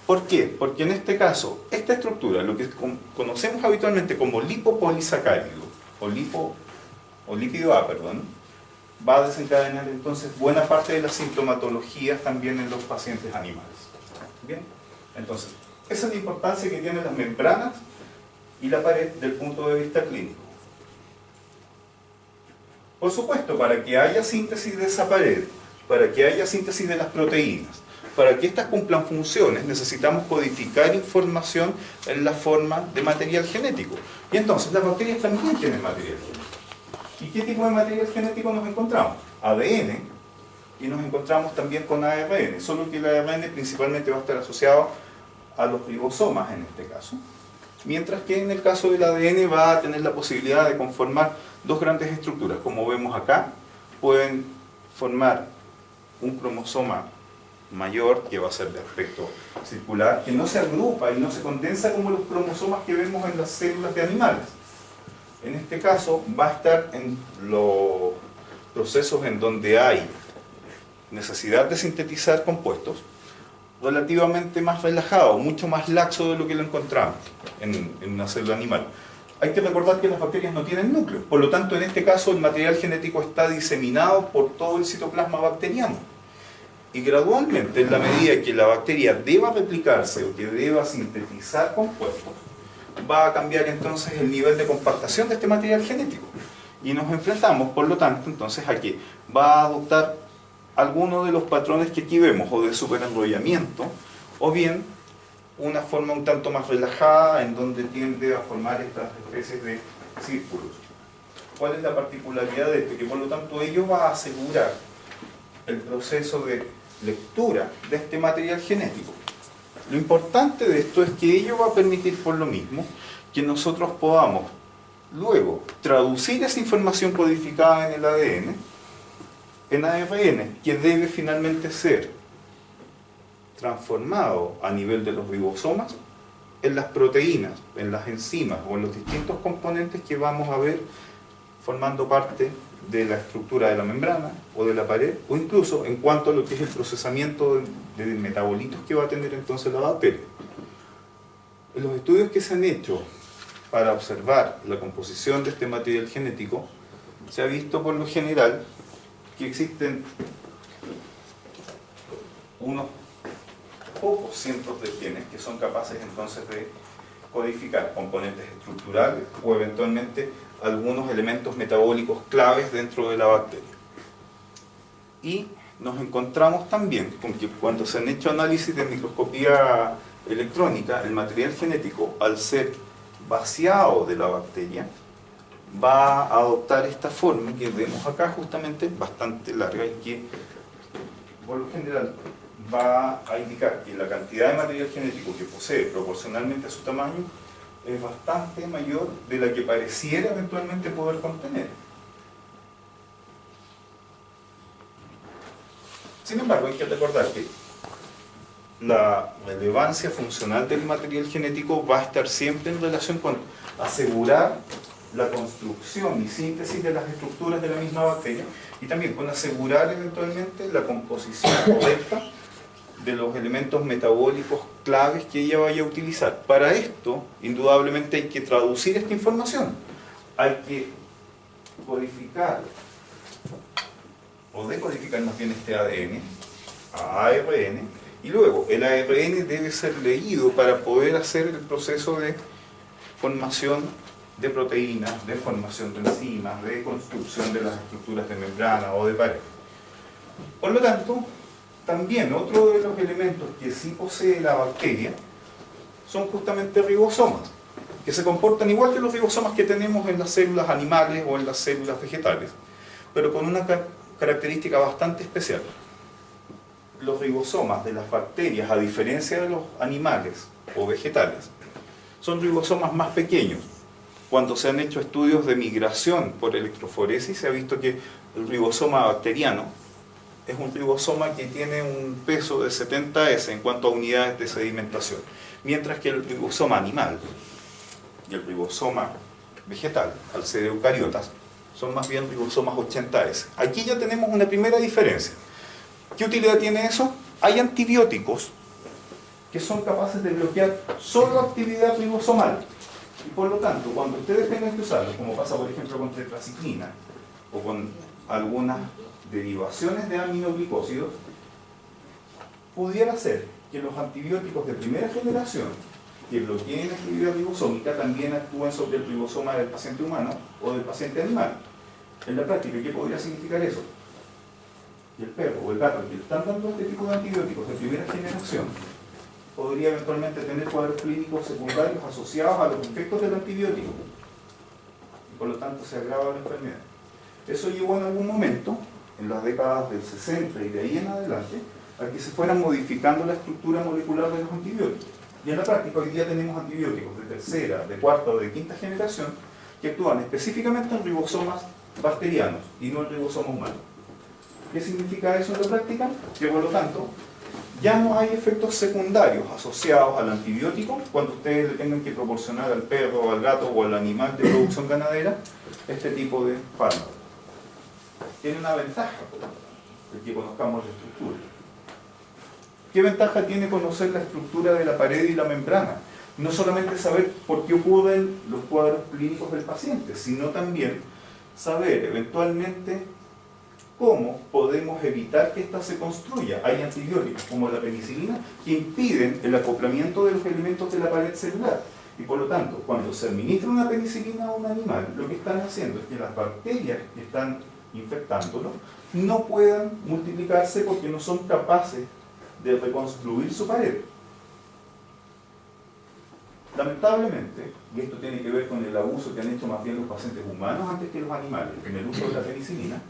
A: ¿Por qué? Porque en este caso, esta estructura, lo que conocemos habitualmente como lipopolisacárido, o lípido A, perdón, va a desencadenar entonces buena parte de las sintomatologías también en los pacientes animales. ¿Bien? Entonces, esa es la importancia que tienen las membranas y la pared del punto de vista clínico. Por supuesto, para que haya síntesis de esa pared, para que haya síntesis de las proteínas, para que estas cumplan funciones, necesitamos codificar información en la forma de material genético. Y entonces, las bacterias también tienen material genético. ¿Y qué tipo de material genético nos encontramos? ADN, y nos encontramos también con ARN, solo que el ARN principalmente va a estar asociado a los ribosomas en este caso, mientras que en el caso del ADN va a tener la posibilidad de conformar dos grandes estructuras. Como vemos acá, pueden formar un cromosoma mayor, que va a ser de aspecto circular, que no se agrupa y no se condensa como los cromosomas que vemos en las células de animales. En este caso va a estar en los procesos en donde hay necesidad de sintetizar compuestos relativamente más relajado, mucho más laxo de lo que lo encontramos en una célula animal. Hay que recordar que las bacterias no tienen núcleo, por lo tanto en este caso el material genético está diseminado por todo el citoplasma bacteriano. Y gradualmente, en la medida que la bacteria deba replicarse o que deba sintetizar compuestos, va a cambiar entonces el nivel de compactación de este material genético. Y nos enfrentamos, por lo tanto, entonces a que va a adoptar alguno de los patrones que aquí vemos, o de superenrollamiento, o bien una forma un tanto más relajada en donde tiende a formar estas especies de círculos. ¿Cuál es la particularidad de esto? Que por lo tanto ello va a asegurar el proceso de lectura de este material genético. Lo importante de esto es que ello va a permitir por lo mismo que nosotros podamos luego traducir esa información codificada en el ADN en ARN, que debe finalmente ser transformado a nivel de los ribosomas en las proteínas, en las enzimas o en los distintos componentes que vamos a ver formando parte de la estructura de la membrana o de la pared, o incluso en cuanto a lo que es el procesamiento de metabolitos que va a tener entonces la bacteria. En los estudios que se han hecho para observar la composición de este material genético, se ha visto por lo general que existen unos pocos cientos de genes que son capaces entonces de codificar componentes estructurales o eventualmente algunos elementos metabólicos claves dentro de la bacteria. Y nos encontramos también con que cuando se han hecho análisis de microscopía electrónica, el material genético, al ser vaciado de la bacteria, va a adoptar esta forma que vemos acá, justamente bastante larga, y que por lo general va a indicar que la cantidad de material genético que posee proporcionalmente a su tamaño es bastante mayor de la que pareciera eventualmente poder contener. Sin embargo, hay que recordar que la relevancia funcional del material genético va a estar siempre en relación con asegurar la construcción y síntesis de las estructuras de la misma bacteria, y también con asegurar eventualmente la composición correcta de los elementos metabólicos claves que ella vaya a utilizar. Para esto, indudablemente hay que traducir esta información. Hay que codificar, o decodificar más bien este ADN a ARN, y luego el ARN debe ser leído para poder hacer el proceso de formación de proteínas, de formación de enzimas, de construcción de las estructuras de membrana o de pared. Por lo tanto, también otro de los elementos que sí posee la bacteria son justamente ribosomas, que se comportan igual que los ribosomas que tenemos en las células animales o en las células vegetales, pero con una característica bastante especial. Los ribosomas de las bacterias, a diferencia de los animales o vegetales, son ribosomas más pequeños. Cuando se han hecho estudios de migración por electroforesis, se ha visto que el ribosoma bacteriano es un ribosoma que tiene un peso de 70 S en cuanto a unidades de sedimentación, mientras que el ribosoma animal y el ribosoma vegetal, al ser eucariotas, son más bien ribosomas 80 S. Aquí ya tenemos una primera diferencia. ¿Qué utilidad tiene eso? Hay antibióticos que son capaces de bloquear solo actividad ribosomal. Y por lo tanto, cuando ustedes tengan que usarlos, como pasa por ejemplo con tetraciclina o con algunas derivaciones de aminoglicósidos, pudiera ser que los antibióticos de primera generación que bloqueen actividad ribosómica también actúen sobre el ribosoma del paciente humano o del paciente animal. En la práctica, ¿qué podría significar eso? Que el perro o el gato que le están dando este tipo de antibióticos de primera generación podría eventualmente tener cuadros clínicos secundarios asociados a los efectos del antibiótico, y por lo tanto se agrava la enfermedad. Eso llevó en algún momento, en las décadas del 60 y de ahí en adelante, a que se fueran modificando la estructura molecular de los antibióticos. Y en la práctica hoy día tenemos antibióticos de tercera, de cuarta o de quinta generación que actúan específicamente en ribosomas bacterianos y no en ribosomas humanos. ¿Qué significa eso en la práctica? Que por lo tanto ya no hay efectos secundarios asociados al antibiótico cuando ustedes le tengan que proporcionar al perro, al gato o al animal de producción ganadera este tipo de fármacos. Tiene una ventaja, el que conozcamos la estructura. ¿Qué ventaja tiene conocer la estructura de la pared y la membrana? No solamente saber por qué ocurren los cuadros clínicos del paciente, sino también saber eventualmente cómo podemos evitar que ésta se construya. Hay antibióticos como la penicilina que impiden el acoplamiento de los elementos de la pared celular. Y por lo tanto, cuando se administra una penicilina a un animal, lo que están haciendo es que las bacterias que están infectándolo no puedan multiplicarse porque no son capaces de reconstruir su pared. Lamentablemente, y esto tiene que ver con el abuso que han hecho más bien los pacientes humanos antes que los animales en el uso de la penicilina,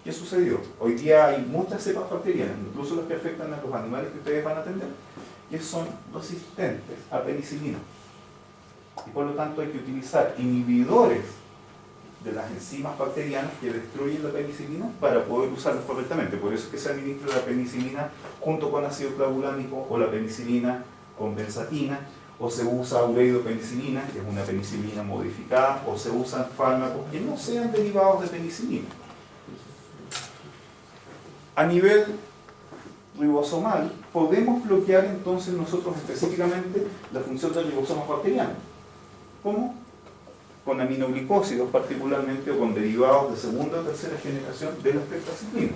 A: ¿qué sucedió? Hoy día hay muchas cepas bacterianas, incluso las que afectan a los animales que ustedes van a atender, que son resistentes a penicilina. Y por lo tanto hay que utilizar inhibidores de las enzimas bacterianas que destruyen la penicilina para poder usarlas correctamente. Por eso es que se administra la penicilina junto con ácido clavulánico o la penicilina con benzatina, o se usa ureidopenicilina, que es una penicilina modificada, o se usan fármacos que no sean derivados de penicilina. A nivel ribosomal, podemos bloquear entonces nosotros específicamente la función del ribosoma bacteriano. ¿Cómo? Con aminoglicósidos particularmente o con derivados de segunda o tercera generación de las tetraciclinas.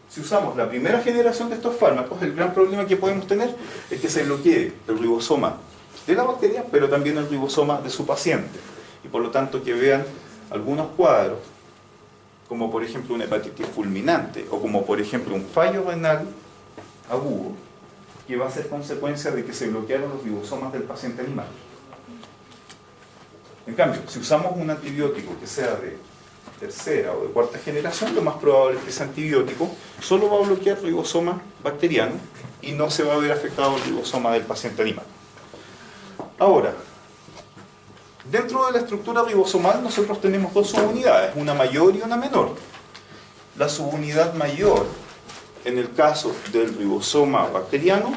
A: Si usamos la primera generación de estos fármacos, el gran problema que podemos tener es que se bloquee el ribosoma de la bacteria, pero también el ribosoma de su paciente. Y por lo tanto que vean algunos cuadros, como por ejemplo una hepatitis fulminante, o como por ejemplo un fallo renal agudo, que va a ser consecuencia de que se bloquearon los ribosomas del paciente animal. En cambio, si usamos un antibiótico que sea de tercera o de cuarta generación, lo más probable es que ese antibiótico solo va a bloquear ribosoma bacteriano y no se va a ver afectado el ribosoma del paciente animal. Ahora, dentro de la estructura ribosomal nosotros tenemos dos subunidades, una mayor y una menor. La subunidad mayor, en el caso del ribosoma bacteriano,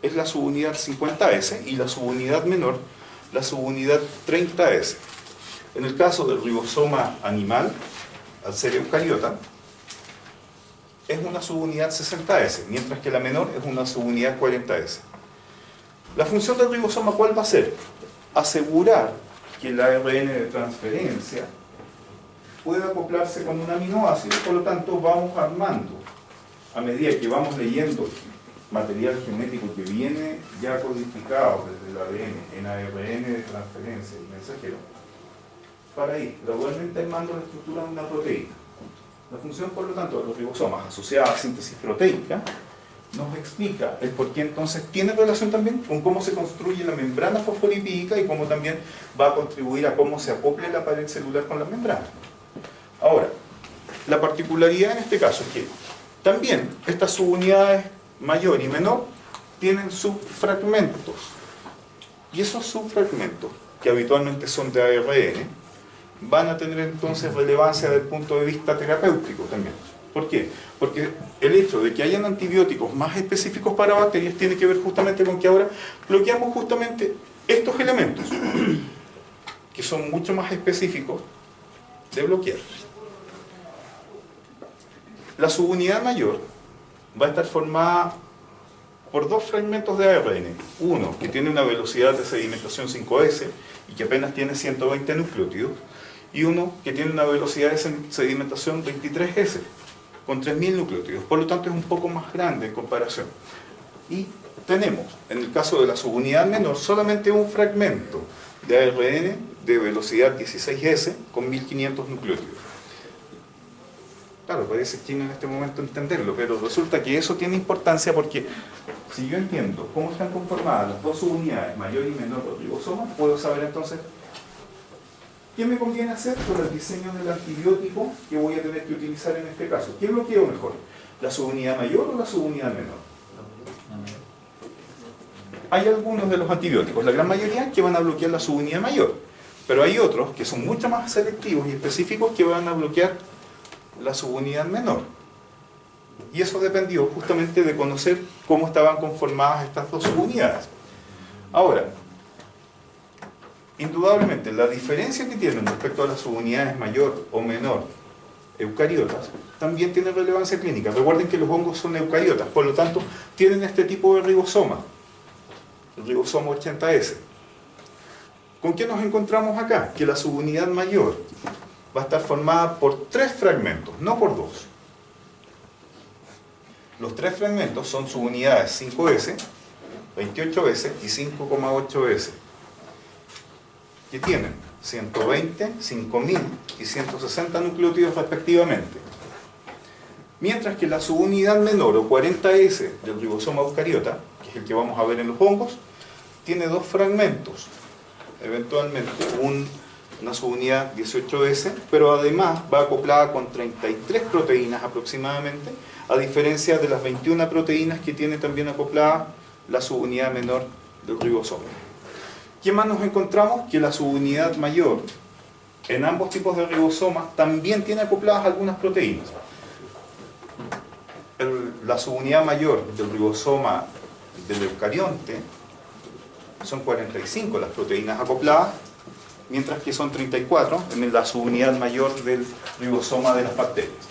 A: es la subunidad 50S y la subunidad menor, la subunidad 30S. En el caso del ribosoma animal, al ser eucariota, es una subunidad 60S, mientras que la menor es una subunidad 40S. La función del ribosoma, ¿cuál va a ser? Asegurar que el ARN de transferencia pueda acoplarse con un aminoácido, por lo tanto vamos armando, a medida que vamos leyendo material genético que viene ya codificado desde el ADN en ARN de transferencia y mensajero, para ir gradualmente armando la estructura de una proteína. La función, por lo tanto, de los ribosomas asociada a síntesis proteica nos explica el por qué entonces tiene relación también con cómo se construye la membrana fosfolipídica y cómo también va a contribuir a cómo se acople la pared celular con la membrana. Ahora, la particularidad en este caso es que también estas subunidades mayor y menor tienen subfragmentos. Y esos subfragmentos, que habitualmente son de ARN, van a tener entonces relevancia desde el punto de vista terapéutico también. ¿Por qué? Porque el hecho de que hayan antibióticos más específicos para bacterias tiene que ver justamente con que ahora bloqueamos justamente estos elementos, que son mucho más específicos de bloquear. La subunidad mayor va a estar formada por dos fragmentos de ARN. Uno que tiene una velocidad de sedimentación 5S y que apenas tiene 120 nucleótidos, y uno que tiene una velocidad de sedimentación 23S, con 3000 nucleótidos. Por lo tanto es un poco más grande en comparación. Y tenemos, en el caso de la subunidad menor, solamente un fragmento de ARN de velocidad 16S con 1500 nucleótidos. Claro, parece chino en este momento entenderlo, pero resulta que eso tiene importancia porque si yo entiendo cómo están conformadas las dos subunidades, mayor y menor de los ribosomas, puedo saber entonces qué me conviene hacer con el diseño del antibiótico que voy a tener que utilizar en este caso. ¿Qué bloqueo mejor? ¿La subunidad mayor o la subunidad menor? Hay algunos de los antibióticos, la gran mayoría, que van a bloquear la subunidad mayor, pero hay otros que son mucho más selectivos y específicos que van a bloquear la subunidad menor. Y eso dependió justamente de conocer cómo estaban conformadas estas dos subunidades. Ahora, indudablemente, la diferencia que tienen respecto a las subunidades mayor o menor eucariotas también tiene relevancia clínica. Recuerden que los hongos son eucariotas, por lo tanto, tienen este tipo de ribosoma, el ribosoma 80S. ¿Con qué nos encontramos acá? Que la subunidad mayor va a estar formada por 3 fragmentos, no por 2. Los 3 fragmentos son subunidades 5S, 28S y 5,8S, que tienen 120, 5000 y 160 nucleótidos respectivamente. Mientras que la subunidad menor o 40S del ribosoma eucariota, que es el que vamos a ver en los hongos, tiene 2 fragmentos, eventualmente una subunidad 18S, pero además va acoplada con 33 proteínas aproximadamente, a diferencia de las 21 proteínas que tiene también acoplada la subunidad menor del ribosoma. ¿Qué más nos encontramos? Que la subunidad mayor en ambos tipos de ribosomas también tiene acopladas algunas proteínas. La subunidad mayor del ribosoma del eucarionte son 45 las proteínas acopladas, mientras que son 34 en la subunidad mayor del ribosoma de las bacterias.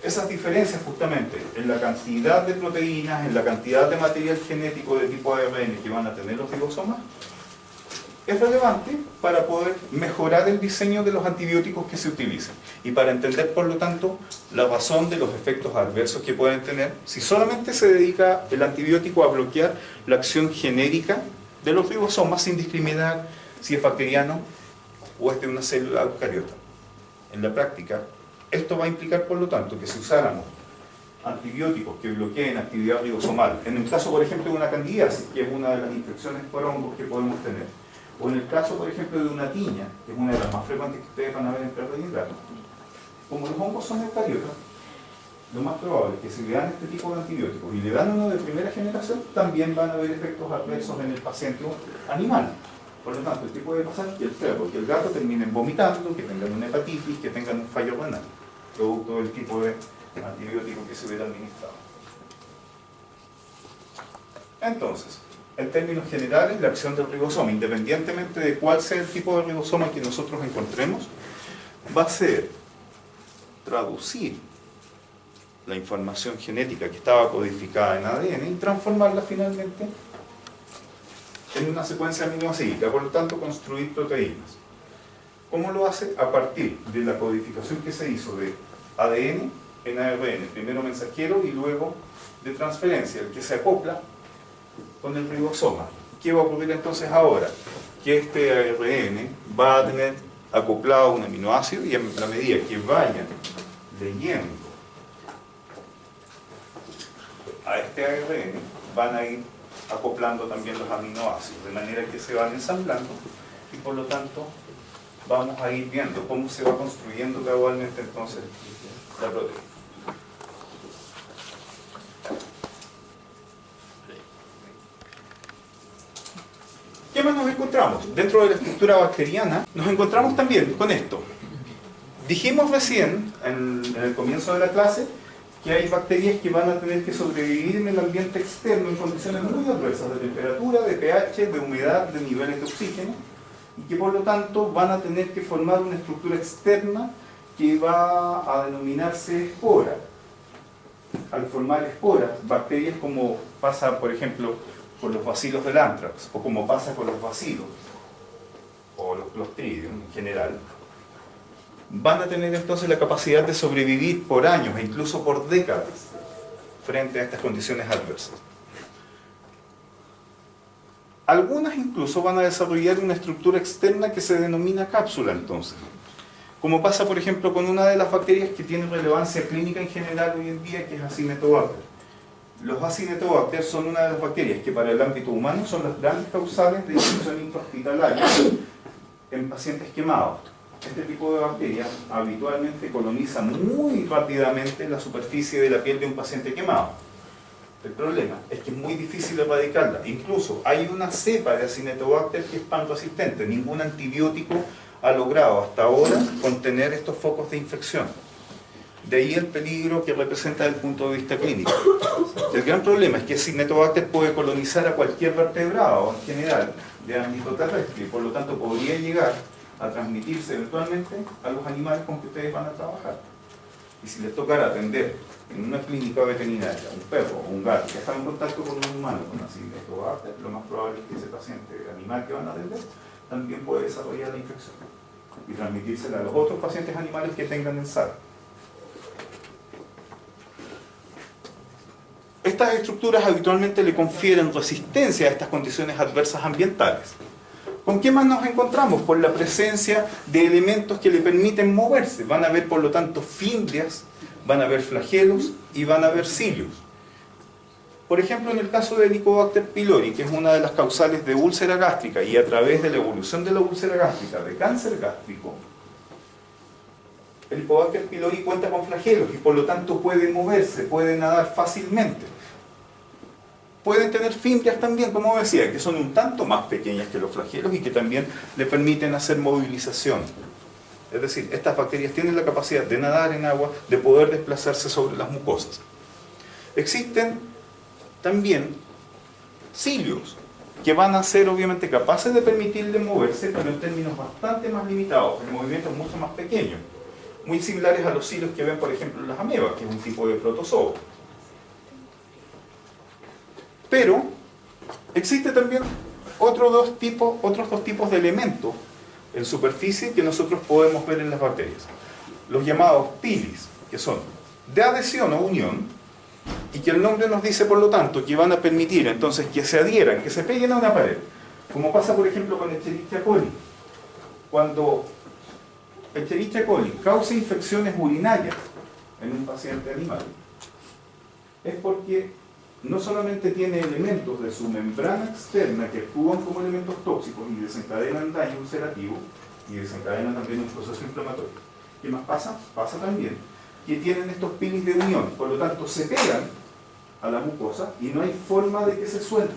A: Esas diferencias justamente en la cantidad de proteínas, en la cantidad de material genético de tipo ARN que van a tener los ribosomas, es relevante para poder mejorar el diseño de los antibióticos que se utilizan y para entender, por lo tanto, la razón de los efectos adversos que pueden tener si solamente se dedica el antibiótico a bloquear la acción genérica de los ribosomas sin discriminar si es bacteriano o es de una célula eucariota. En la práctica, esto va a implicar, por lo tanto, que si usáramos antibióticos que bloqueen actividad ribosomal, en el caso, por ejemplo, de una candidiasis, que es una de las infecciones por hongos que podemos tener, o en el caso, por ejemplo, de una tiña, que es una de las más frecuentes que ustedes van a ver en perros y en gatos, como los hongos son eucariotas, lo más probable es que si le dan este tipo de antibióticos y le dan uno de primera generación, también van a haber efectos adversos en el paciente animal. Por lo tanto, ¿qué puede pasar? Que el perro y el gato terminen vomitando, que tengan una hepatitis, que tengan un fallo renal, producto del tipo de antibiótico que se hubiera administrado. Entonces, en términos generales, la acción del ribosoma, independientemente de cuál sea el tipo de ribosoma que nosotros encontremos, va a ser traducir la información genética que estaba codificada en ADN y transformarla finalmente en una secuencia aminoácida, por lo tanto construir proteínas. ¿Cómo lo hace? A partir de la codificación que se hizo de ADN en ARN, primero mensajero y luego de transferencia, el que se acopla con el ribosoma. ¿Qué va a ocurrir entonces ahora? Que este ARN va a tener acoplado un aminoácido y en la medida que vayan leyendo a este ARN van a ir acoplando también los aminoácidos, de manera que se van ensamblando y por lo tanto vamos a ir viendo cómo se va construyendo gradualmente entonces la proteína. ¿Qué más nos encontramos? Dentro de la estructura bacteriana nos encontramos también con esto. Dijimos recién, en el comienzo de la clase, que hay bacterias que van a tener que sobrevivir en el ambiente externo en condiciones muy adversas de temperatura, de pH, de humedad, de niveles de oxígeno, y que por lo tanto van a tener que formar una estructura externa que va a denominarse espora. Al formar esporas, bacterias como pasa, por ejemplo, con los bacilos del anthrax, o como pasa con los bacilos, o los clostridium en general, van a tener entonces la capacidad de sobrevivir por años e incluso por décadas frente a estas condiciones adversas. Algunas incluso van a desarrollar una estructura externa que se denomina cápsula entonces, como pasa por ejemplo con una de las bacterias que tiene relevancia clínica en general hoy en día, que es Acinetobacter. Los Acinetobacter son una de las bacterias que para el ámbito humano son las grandes causales de infección intrahospitalaria en pacientes quemados. Este tipo de bacterias habitualmente coloniza muy rápidamente la superficie de la piel de un paciente quemado. El problema es que es muy difícil erradicarla. Incluso hay una cepa de Acinetobacter que es pan-resistente. Ningún antibiótico ha logrado hasta ahora contener estos focos de infección. De ahí el peligro que representa desde el punto de vista clínico. El gran problema es que Acinetobacter puede colonizar a cualquier vertebrado en general de ámbito terrestre y por lo tanto podría llegar a transmitirse eventualmente a los animales con que ustedes van a trabajar. Y si les tocara atender en una clínica veterinaria un perro o un gato que está en contacto con un humano con Acinetobacter, lo más probable es que ese paciente, el animal que van a atender, también puede desarrollar la infección y transmitírsela a los otros pacientes animales que tengan en SARS. Estas estructuras habitualmente le confieren resistencia a estas condiciones adversas ambientales. ¿Con qué más nos encontramos? Por la presencia de elementos que le permiten moverse. Van a haber, por lo tanto, fimbrias, van a haber flagelos y van a haber cilios. Por ejemplo, en el caso de Helicobacter pylori, que es una de las causales de úlcera gástrica y a través de la evolución de la úlcera gástrica, de cáncer gástrico, Helicobacter pylori cuenta con flagelos y por lo tanto puede moverse, puede nadar fácilmente. Pueden tener fimbrias también, como decía, que son un tanto más pequeñas que los flagelos y que también le permiten hacer movilización. Es decir, estas bacterias tienen la capacidad de nadar en agua, de poder desplazarse sobre las mucosas. Existen también cilios, que van a ser obviamente capaces de permitirle moverse, pero en términos bastante más limitados, en movimientos mucho más pequeños, muy similares a los cilios que ven, por ejemplo, en las amebas, que es un tipo de protozoo. Pero existen también otros dos tipos de elementos en superficie que nosotros podemos ver en las bacterias. Los llamados pilis, que son de adhesión o unión, y que el nombre nos dice, por lo tanto, que van a permitir entonces que se adhieran, que se peguen a una pared. Como pasa, por ejemplo, con Escherichia coli. Cuando Escherichia coli causa infecciones urinarias en un paciente animal, es porque no solamente tiene elementos de su membrana externa que actúan como elementos tóxicos y desencadenan daño ulcerativo y desencadenan también un proceso inflamatorio. ¿Qué más pasa? Pasa también que tienen estos pilis de unión, por lo tanto se pegan a la mucosa y no hay forma de que se suelten.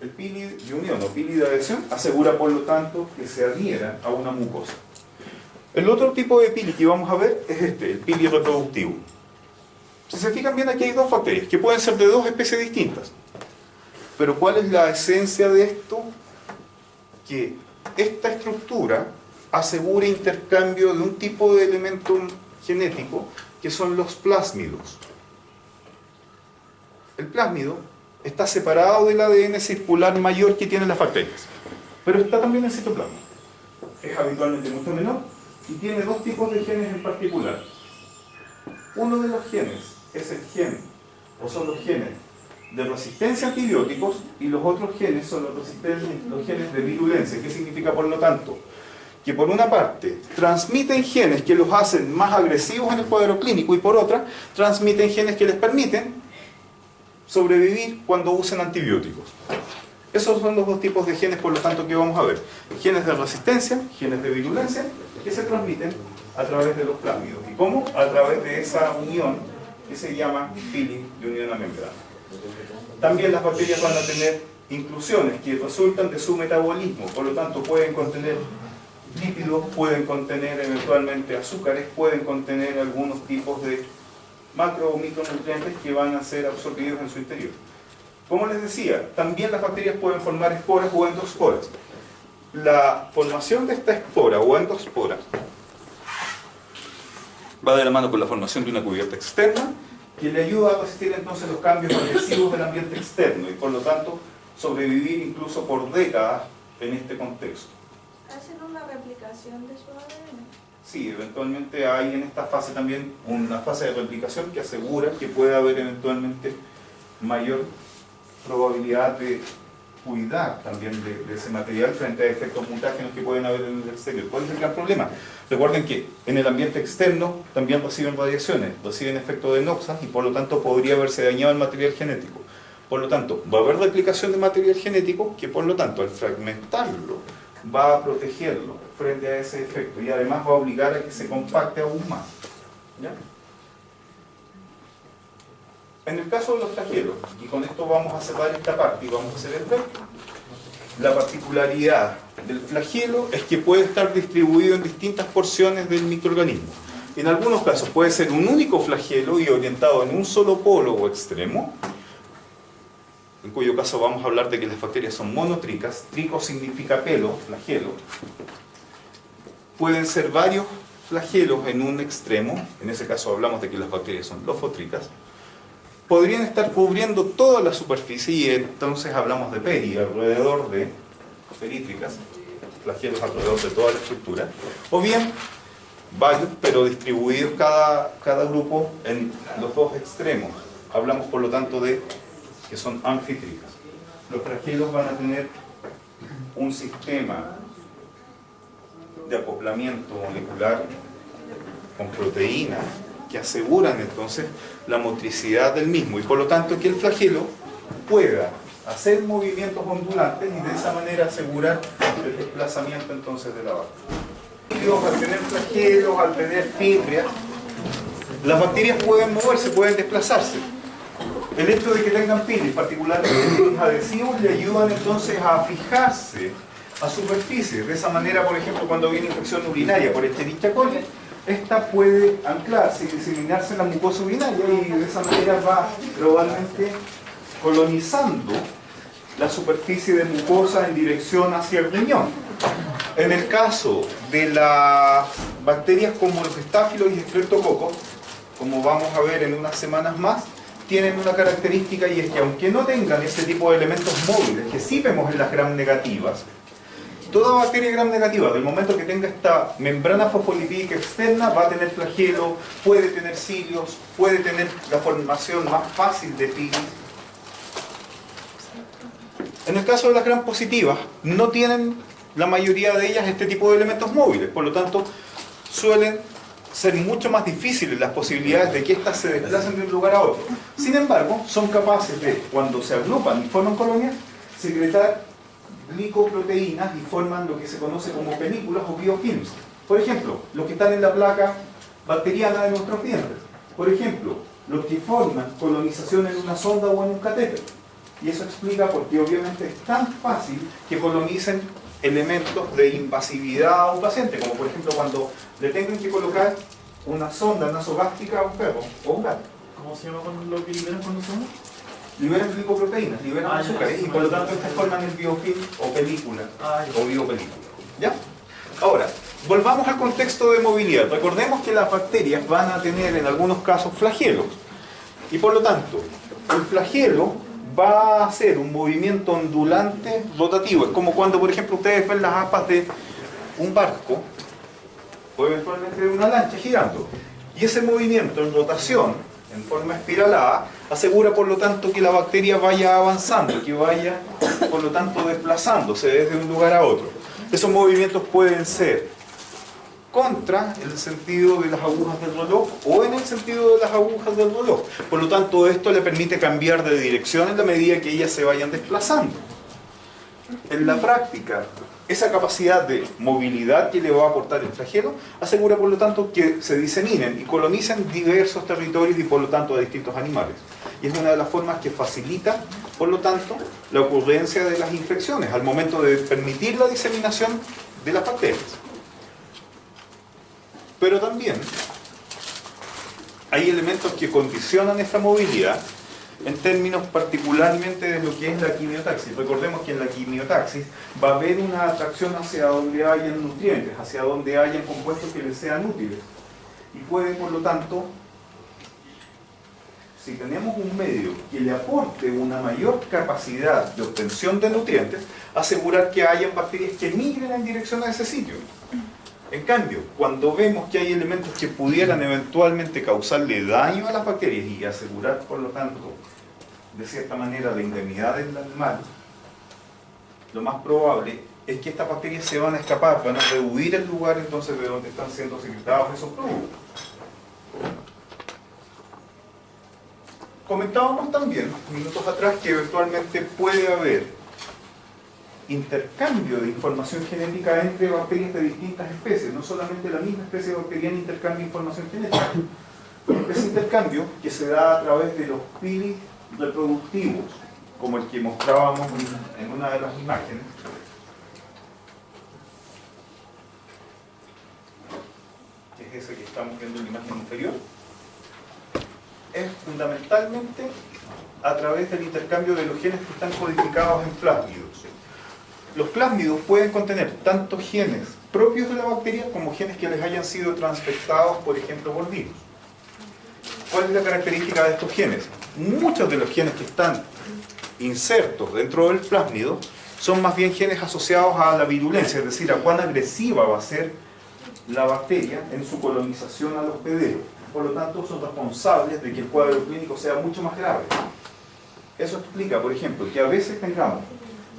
A: El pili de unión o pili de adhesión asegura, por lo tanto, que se adhieran a una mucosa. El otro tipo de pili que vamos a ver es el pili reproductivo. Si se fijan bien, aquí hay dos bacterias que pueden ser de dos especies distintas. Pero ¿cuál es la esencia de esto? Que esta estructura asegura intercambio de un tipo de elemento genético que son los plásmidos. El plásmido está separado del ADN circular mayor que tienen las bacterias, pero está también en el citoplasma. Es habitualmente mucho menor y tiene dos tipos de genes en particular. Uno de los genes es el gen, o son los genes de resistencia a antibióticos, y los otros genes son los genes de virulencia. ¿Qué significa, por lo tanto? Que por una parte transmiten genes que los hacen más agresivos en el cuadro clínico y por otra transmiten genes que les permiten sobrevivir cuando usen antibióticos. Esos son los dos tipos de genes, por lo tanto, que vamos a ver. Genes de resistencia, genes de virulencia, que se transmiten a través de los plásmidos. ¿Y cómo? A través de esa unión que se llama pili de unión a membrana. También las bacterias van a tener inclusiones que resultan de su metabolismo, por lo tanto pueden contener lípidos, pueden contener eventualmente azúcares, pueden contener algunos tipos de macro o micronutrientes que van a ser absorbidos en su interior. Como les decía, también las bacterias pueden formar esporas o endosporas. La formación de esta espora o endospora va de la mano con la formación de una cubierta externa que le ayuda a resistir entonces los cambios agresivos del ambiente externo y por lo tanto sobrevivir incluso por décadas en este contexto.
B: ¿Hacen una replicación de su ADN?
A: Sí, eventualmente hay en esta fase también una fase de replicación que asegura que puede haber eventualmente mayor probabilidad de cuidar también de ese material frente a efectos mutágenos que pueden haber en el exterior. ¿Cuál es el gran problema? Recuerden que en el ambiente externo también reciben radiaciones, reciben efectos de noxas y por lo tanto podría haberse dañado el material genético. Por lo tanto, va a haber replicación de material genético que por lo tanto al fragmentarlo va a protegerlo frente a ese efecto y además va a obligar a que se compacte aún más. ¿Ya? En el caso de los flagelos, y con esto vamos a cerrar esta parte y vamos a hacer el break, la particularidad del flagelo es que puede estar distribuido en distintas porciones del microorganismo. En algunos casos puede ser un único flagelo y orientado en un solo polo o extremo, en cuyo caso vamos a hablar de que las bacterias son monotricas. Trico significa pelo, flagelo. Pueden ser varios flagelos en un extremo, en ese caso hablamos de que las bacterias son lofotricas. Podrían estar cubriendo toda la superficie y entonces hablamos de peri, alrededor de perítricas, flagelos alrededor de toda la estructura, o bien varios, pero distribuidos cada grupo en los dos extremos. Hablamos por lo tanto de que son anfitricas. Los flagelos van a tener un sistema de acoplamiento molecular con proteínas que aseguran entonces la motricidad del mismo y por lo tanto que el flagelo pueda hacer movimientos ondulantes y de esa manera asegurar el desplazamiento entonces de la bacteria. Al tener flagelos, al tener fibrias, las bacterias pueden moverse, pueden desplazarse. El hecho de que tengan pilis, particularmente pilis adhesivos, le ayudan entonces a fijarse a superficies. De esa manera, por ejemplo, cuando viene infección urinaria por Escherichia coli, esta puede anclarse y diseminarse en la mucosa urinaria y de esa manera va probablemente colonizando la superficie de mucosa en dirección hacia el riñón. En el caso de las bacterias como los estáfilos y estreptococos, como vamos a ver en unas semanas más, tienen una característica y es que aunque no tengan ese tipo de elementos móviles que sí vemos en las gram negativas, toda bacteria gram negativa, del momento que tenga esta membrana fosfolipídica externa, va a tener flagelo, puede tener cilios, puede tener la formación más fácil de pilis. En el caso de las gram positivas, no tienen la mayoría de ellas este tipo de elementos móviles, por lo tanto, suelen ser mucho más difíciles las posibilidades de que éstas se desplacen de un lugar a otro. Sin embargo, son capaces de, cuando se agrupan y forman colonias, secretar glicoproteínas y forman lo que se conoce como películas o biofilms. Por ejemplo, los que están en la placa bacteriana de nuestros dientes. Por ejemplo, los que forman colonización en una sonda o en un catéter. Y eso explica por qué obviamente es tan fácil que colonicen elementos de invasividad a un paciente, como por ejemplo cuando le tengan que colocar una sonda nasogástrica a un perro o un gato.
C: ¿Cómo se llama cuando lo que liberan cuando son?
A: Liberan glicoproteínas, liberan azúcares y por lo tanto estas forman el biofilm o película o biopelícula. ¿Ya? Ahora, volvamos al contexto de movilidad. Recordemos que las bacterias van a tener en algunos casos flagelos y por lo tanto el flagelo va a hacer un movimiento ondulante rotativo. Es como cuando, por ejemplo, ustedes ven las aspas de un barco o eventualmente de una lancha girando. Y ese movimiento en rotación, en forma espiralada, asegura por lo tanto que la bacteria vaya avanzando, que vaya por lo tanto desplazándose desde un lugar a otro. Esos movimientos pueden ser contra el sentido de las agujas del reloj o en el sentido de las agujas del reloj. Por lo tanto, esto le permite cambiar de dirección en la medida que ellas se vayan desplazando. En la práctica, esa capacidad de movilidad que le va a aportar el flagelo asegura por lo tanto que se diseminen y colonicen diversos territorios y por lo tanto a distintos animales. Y es una de las formas que facilita por lo tanto la ocurrencia de las infecciones al momento de permitir la diseminación de las bacterias. Pero también hay elementos que condicionan esta movilidad en términos particularmente de lo que es la quimiotaxis. Recordemos que en la quimiotaxis va a haber una atracción hacia donde hayan nutrientes, hacia donde hayan compuestos que les sean útiles. Y puede, por lo tanto, si tenemos un medio que le aporte una mayor capacidad de obtención de nutrientes, asegurar que hayan bacterias que migren en dirección a ese sitio. En cambio, cuando vemos que hay elementos que pudieran eventualmente causarle daño a las bacterias y asegurar, por lo tanto, de cierta manera, la indemnidad del animal, lo más probable es que estas bacterias se van a escapar, van a rehuir el lugar entonces de donde están siendo secretados esos productos. Comentábamos también, minutos atrás, que eventualmente puede haber intercambio de información genética entre bacterias de distintas especies, no solamente la misma especie bacteriana intercambia información genética. Ese intercambio que se da a través de los pili reproductivos, como el que mostrábamos en una de las imágenes, que es ese que estamos viendo en la imagen inferior, es fundamentalmente a través del intercambio de los genes que están codificados en plásmidos. Los plásmidos pueden contener tanto genes propios de la bacteria como genes que les hayan sido transfectados, por ejemplo, por virus. ¿Cuál es la característica de estos genes? Muchos de los genes que están insertos dentro del plásmido son más bien genes asociados a la virulencia, es decir, a cuán agresiva va a ser la bacteria en su colonización al hospedero. Por lo tanto, son responsables de que el cuadro clínico sea mucho más grave. Eso explica, por ejemplo, que a veces tengamos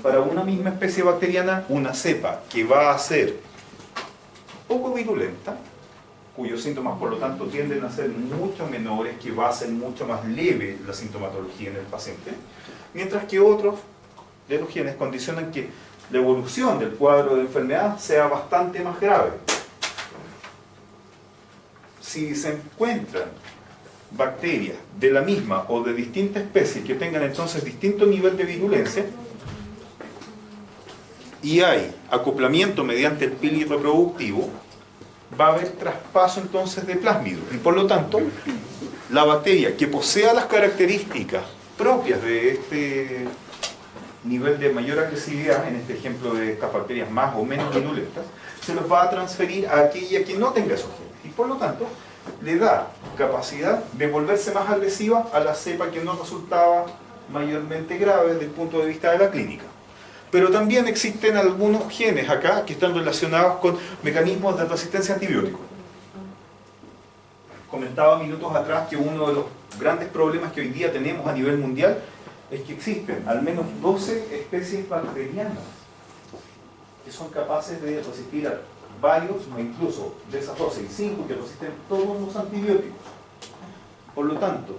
A: para una misma especie bacteriana una cepa que va a ser poco virulenta, cuyos síntomas por lo tanto tienden a ser mucho menores, que va a ser mucho más leve la sintomatología en el paciente, mientras que otros de los genes condicionan que la evolución del cuadro de enfermedad sea bastante más grave. Si se encuentran bacterias de la misma o de distintas especies que tengan entonces distinto nivel de virulencia, y hay acoplamiento mediante el pili reproductivo, va a haber traspaso entonces de plásmidos. Y por lo tanto, la bacteria que posea las características propias de este nivel de mayor agresividad, en este ejemplo de estas bacterias más o menos virulentas, se los va a transferir a aquella que no tenga esos genes. Y por lo tanto, le da capacidad de volverse más agresiva a la cepa que no resultaba mayormente grave desde el punto de vista de la clínica. Pero también existen algunos genes acá que están relacionados con mecanismos de resistencia a antibióticos. Comentaba minutos atrás que uno de los grandes problemas que hoy día tenemos a nivel mundial es que existen al menos 12 especies bacterianas que son capaces de resistir a varios, o incluso de esas 12 y 5 que resisten todos los antibióticos. Por lo tanto,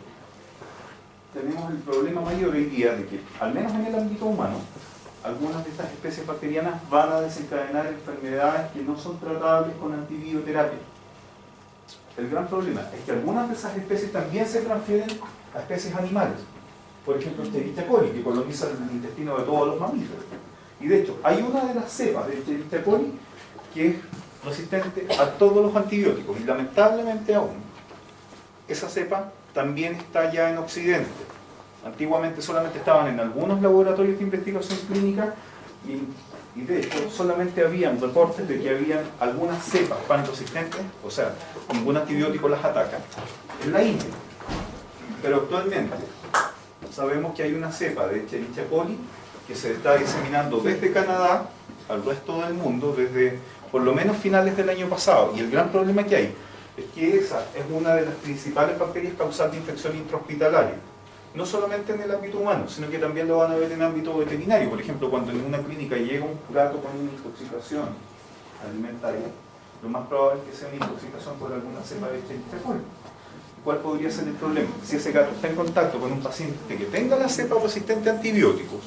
A: tenemos el problema mayor hoy día de que, al menos en el ámbito humano, algunas de estas especies bacterianas van a desencadenar enfermedades que no son tratables con antibioterapia. El gran problema es que algunas de esas especies también se transfieren a especies animales. Por ejemplo, Escherichia coli, que coloniza el intestino de todos los mamíferos. Y de hecho, hay una de las cepas de Escherichia coli que es resistente a todos los antibióticos. Y lamentablemente aún, esa cepa también está ya en Occidente. Antiguamente solamente estaban en algunos laboratorios de investigación clínica y de hecho solamente habían reportes de que habían algunas cepas pan-resistentes, o sea, ningún antibiótico las ataca, en la India. Pero actualmente sabemos que hay una cepa de Escherichia coli que se está diseminando desde Canadá al resto del mundo desde por lo menos finales del año pasado. Y el gran problema que hay es que esa es una de las principales bacterias causantes de infección intrahospitalaria. No solamente en el ámbito humano, sino que también lo van a ver en el ámbito veterinario. Por ejemplo, cuando en una clínica llega un gato con una intoxicación alimentaria, lo más probable es que sea una intoxicación por alguna cepa de Escherichia coli. ¿Cuál podría ser el problema? Si ese gato está en contacto con un paciente que tenga la cepa resistente a antibióticos,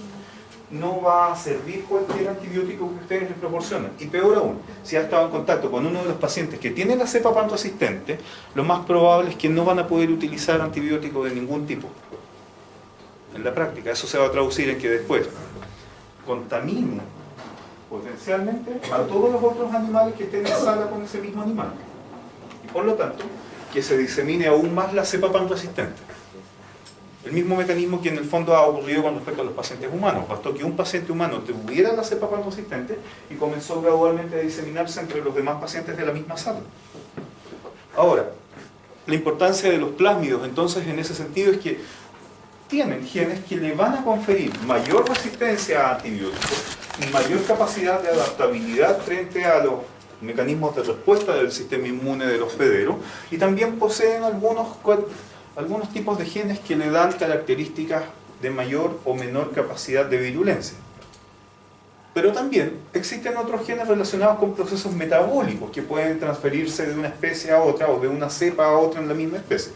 A: no va a servir cualquier antibiótico que ustedes les proporcionan. Y peor aún, si ha estado en contacto con uno de los pacientes que tiene la cepa pan resistente, lo más probable es que no van a poder utilizar antibióticos de ningún tipo. En la práctica, eso se va a traducir en que después contamine potencialmente a todos los otros animales que estén en sala con ese mismo animal. Y por lo tanto, que se disemine aún más la cepa pan resistente. El mismo mecanismo que en el fondo ha ocurrido con respecto a los pacientes humanos. Bastó que un paciente humano tuviera la cepa pan resistente y comenzó gradualmente a diseminarse entre los demás pacientes de la misma sala. Ahora, la importancia de los plásmidos entonces en ese sentido es que tienen genes que le van a conferir mayor resistencia a antibióticos y mayor capacidad de adaptabilidad frente a los mecanismos de respuesta del sistema inmune del hospedero, y también poseen algunos tipos de genes que le dan características de mayor o menor capacidad de virulencia. Pero también existen otros genes relacionados con procesos metabólicos que pueden transferirse de una especie a otra o de una cepa a otra en la misma especie.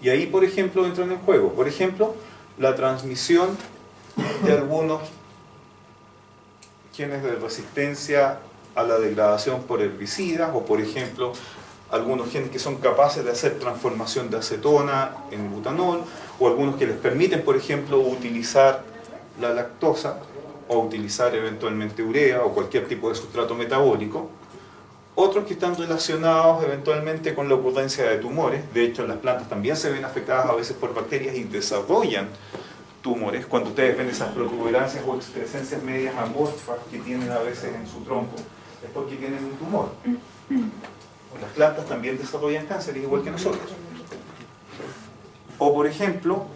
A: Y ahí, por ejemplo, entran en juego, por ejemplo, la transmisión de algunos genes de resistencia a la degradación por herbicidas, o por ejemplo, algunos genes que son capaces de hacer transformación de acetona en butanol, o algunos que les permiten, por ejemplo, utilizar la lactosa, o utilizar eventualmente urea, o cualquier tipo de sustrato metabólico. Otros que están relacionados eventualmente con la ocurrencia de tumores. De hecho, las plantas también se ven afectadas a veces por bacterias y desarrollan tumores. Cuando ustedes ven esas protuberancias o excrescencias medias amorfas que tienen a veces en su tronco, es porque tienen un tumor. Las plantas también desarrollan cánceres igual que nosotros. O por ejemplo,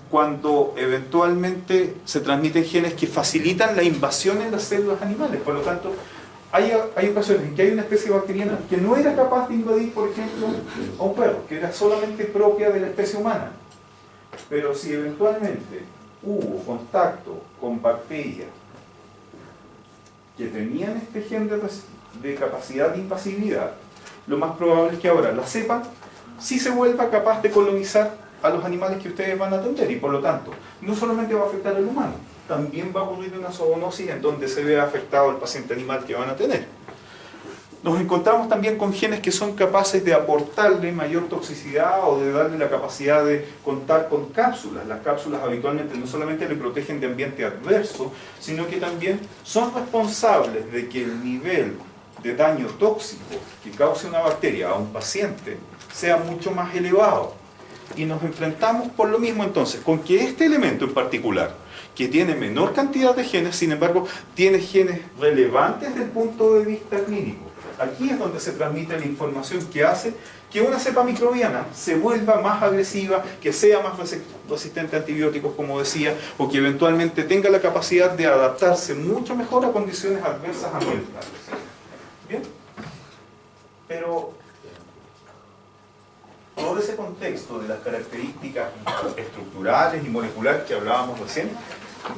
A: cuando eventualmente se transmiten genes que facilitan la invasión en las células animales. Por lo tanto, hay ocasiones en que hay una especie bacteriana que no era capaz de invadir, por ejemplo, a un perro, que era solamente propia de la especie humana. Pero si eventualmente hubo contacto con bacterias que tenían este gen de capacidad de invasividad, lo más probable es que ahora la cepa sí se vuelva capaz de colonizar a los animales que ustedes van a atender, y por lo tanto, no solamente va a afectar al humano, también va a ocurrir una zoonosis en donde se vea afectado el paciente animal que van a tener. Nos encontramos también con genes que son capaces de aportarle mayor toxicidad o de darle la capacidad de contar con cápsulas. Las cápsulas habitualmente no solamente le protegen de ambiente adverso, sino que también son responsables de que el nivel de daño tóxico que cause una bacteria a un paciente sea mucho más elevado. Y nos enfrentamos por lo mismo entonces, con que este elemento en particular, que tiene menor cantidad de genes, sin embargo, tiene genes relevantes desde el punto de vista clínico. Aquí es donde se transmite la información que hace que una cepa microbiana se vuelva más agresiva, que sea más resistente a antibióticos, como decía, o que eventualmente tenga la capacidad de adaptarse mucho mejor a condiciones adversas ambientales. ¿Bien? Pero todo ese contexto tanto de las características estructurales y moleculares que hablábamos recién,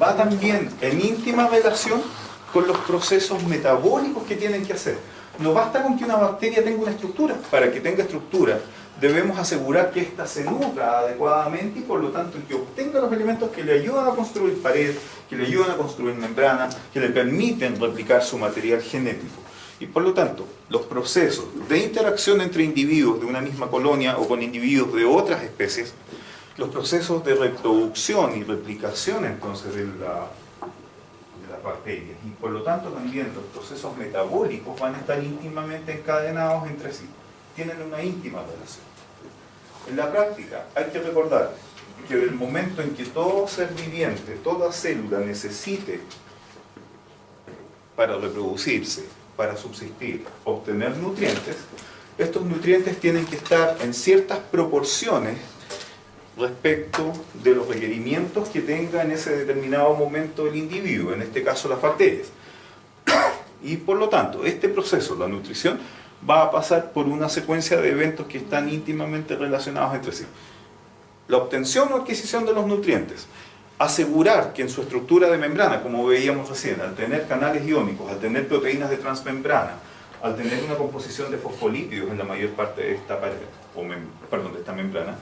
A: va también en íntima relación con los procesos metabólicos que tienen que hacer. No basta con que una bacteria tenga una estructura. Para que tenga estructura, debemos asegurar que ésta se nutra adecuadamente y por lo tanto que obtenga los elementos que le ayudan a construir pared, que le ayudan a construir membrana, que le permiten replicar su material genético. Y por lo tanto, los procesos de interacción entre individuos de una misma colonia o con individuos de otras especies, los procesos de reproducción y replicación entonces de las bacterias, y por lo tanto también los procesos metabólicos van a estar íntimamente encadenados entre sí, tienen una íntima relación. En la práctica hay que recordar que del momento en que todo ser viviente, toda célula necesite para reproducirse, para subsistir, obtener nutrientes, estos nutrientes tienen que estar en ciertas proporciones respecto de los requerimientos que tenga en ese determinado momento el individuo, en este caso las bacterias. Y por lo tanto, este proceso, la nutrición, va a pasar por una secuencia de eventos que están íntimamente relacionados entre sí. La obtención o adquisición de los nutrientes, asegurar que en su estructura de membrana, como veíamos recién, al tener canales iónicos, al tener proteínas de transmembrana, al tener una composición de fosfolípidos en la mayor parte de esta pared, de esta membrana,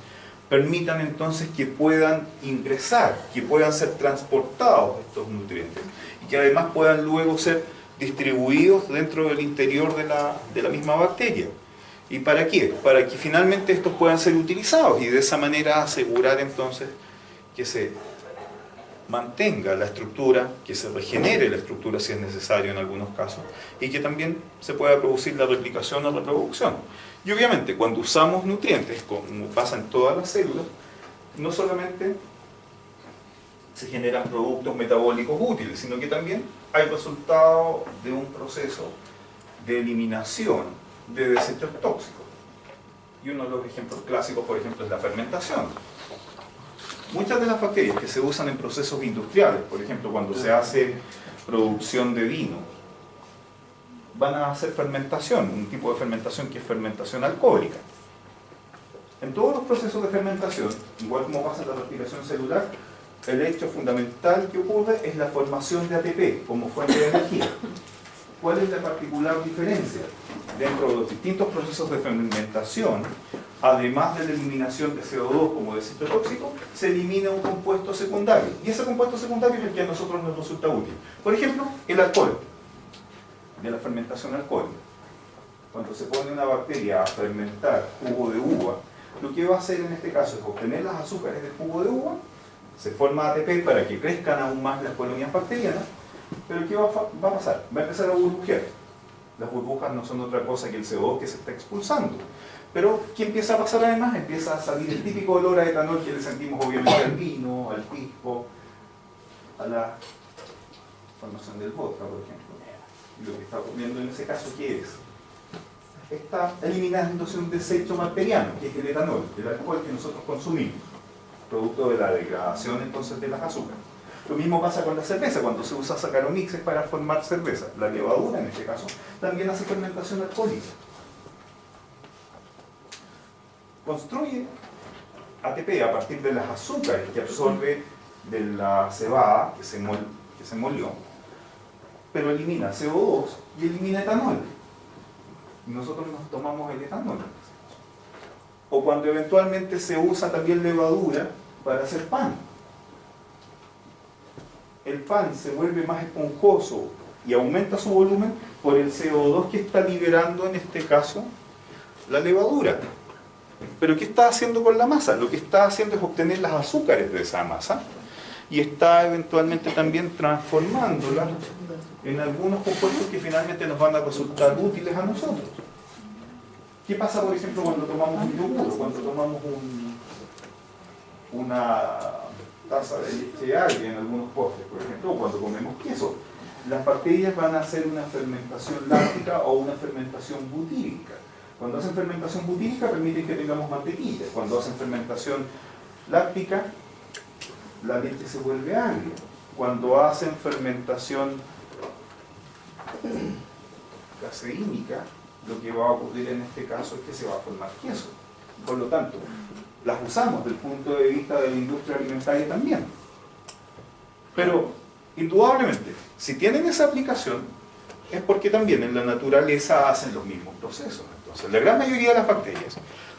A: permitan entonces que puedan ingresar, que puedan ser transportados estos nutrientes y que además puedan luego ser distribuidos dentro del interior de la misma bacteria. ¿Y para qué? Para que finalmente estos puedan ser utilizados y de esa manera asegurar entonces que se mantenga la estructura, que se regenere la estructura si es necesario en algunos casos y que también se pueda producir la replicación o reproducción. Y obviamente cuando usamos nutrientes, como pasa en todas las células, no solamente se generan productos metabólicos útiles, sino que también hay resultado de un proceso de eliminación de desechos tóxicos. Y uno de los ejemplos clásicos, por ejemplo, es la fermentación. Muchas de las bacterias que se usan en procesos industriales, por ejemplo, cuando se hace producción de vino, van a hacer fermentación, un tipo de fermentación que es fermentación alcohólica. En todos los procesos de fermentación, igual como pasa en la respiración celular, el hecho fundamental que ocurre es la formación de ATP como fuente de energía. ¿Cuál es la particular diferencia? Dentro de los distintos procesos de fermentación, además de la eliminación de CO2 como desecho tóxico, se elimina un compuesto secundario. Y ese compuesto secundario es el que a nosotros nos resulta útil. Por ejemplo, el alcohol, de la fermentación alcohólica. Cuando se pone una bacteria a fermentar jugo de uva, lo que va a hacer en este caso es obtener las azúcares del jugo de uva, se forma ATP para que crezcan aún más las colonias bacterianas, pero ¿qué va a pasar? Va a empezar a burbujear. Las burbujas no son otra cosa que el CO2 que se está expulsando. Pero ¿qué empieza a pasar además? Empieza a salir el típico olor a etanol que le sentimos obviamente al vino, al pisco, a la formación del vodka, por ejemplo. Y lo que está ocurriendo en ese caso, ¿qué es? Está eliminándose un desecho bacteriano, que es el etanol, el alcohol que nosotros consumimos, producto de la degradación entonces de las azúcares. Lo mismo pasa con la cerveza, cuando se usa saccharomyces para formar cerveza. La levadura, en este caso, también hace fermentación alcohólica. Construye ATP a partir de las azúcares que absorbe de la cebada que se molió, pero elimina CO2 y elimina etanol. Y nosotros nos tomamos el etanol. O cuando eventualmente se usa también levadura para hacer pan. El pan se vuelve más esponjoso y aumenta su volumen por el CO2 que está liberando en este caso la levadura. Pero ¿qué está haciendo con la masa? Lo que está haciendo es obtener las azúcares de esa masa y está eventualmente también transformándola en algunos compuestos que finalmente nos van a resultar útiles a nosotros. ¿Qué pasa, por ejemplo, cuando tomamos un yogur, cuando tomamos una taza de leche agria en algunos postres, por ejemplo, o cuando comemos queso? Las bacterias van a hacer una fermentación láctica o una fermentación butírica. Cuando hacen fermentación butírica permiten que tengamos mantequilla. Cuando hacen fermentación láctica, la leche se vuelve agria. Cuando hacen fermentación caseínica, lo que va a ocurrir en este caso es que se va a formar queso. Por lo tanto, las usamos desde el punto de vista de la industria alimentaria también. Pero, indudablemente, si tienen esa aplicación, es porque también en la naturaleza hacen los mismos procesos. Entonces, la gran mayoría de las bacterias,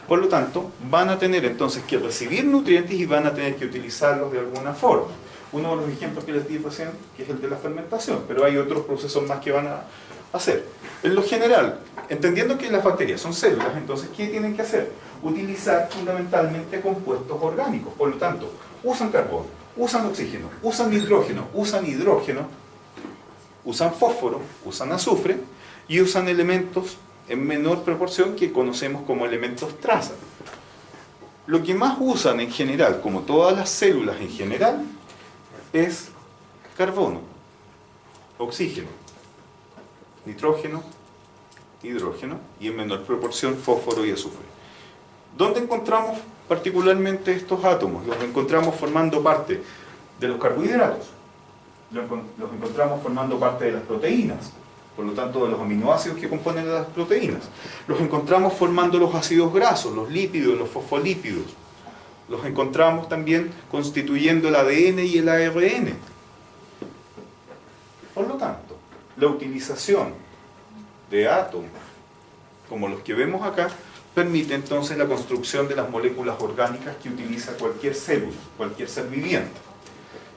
A: por lo tanto, van a tener entonces que recibir nutrientes y van a tener que utilizarlos de alguna forma. Uno de los ejemplos que les di recién, que es el de la fermentación, pero hay otros procesos más que van a hacer. En lo general, entendiendo que las bacterias son células, entonces, ¿qué tienen que hacer? Utilizar fundamentalmente compuestos orgánicos. Por lo tanto, usan carbono, usan oxígeno, usan nitrógeno, usan hidrógeno, usan fósforo, usan azufre y usan elementos en menor proporción que conocemos como elementos traza. Lo que más usan en general, como todas las células en general, es carbono, oxígeno, nitrógeno, hidrógeno y en menor proporción fósforo y azufre. ¿Dónde encontramos particularmente estos átomos? Los encontramos formando parte de los carbohidratos, los encontramos formando parte de las proteínas, por lo tanto de los aminoácidos que componen las proteínas. Los encontramos formando los ácidos grasos, los lípidos, los fosfolípidos. Los encontramos también constituyendo el ADN y el ARN. Por lo tanto, la utilización de átomos, como los que vemos acá, permite entonces la construcción de las moléculas orgánicas que utiliza cualquier célula, cualquier ser viviente.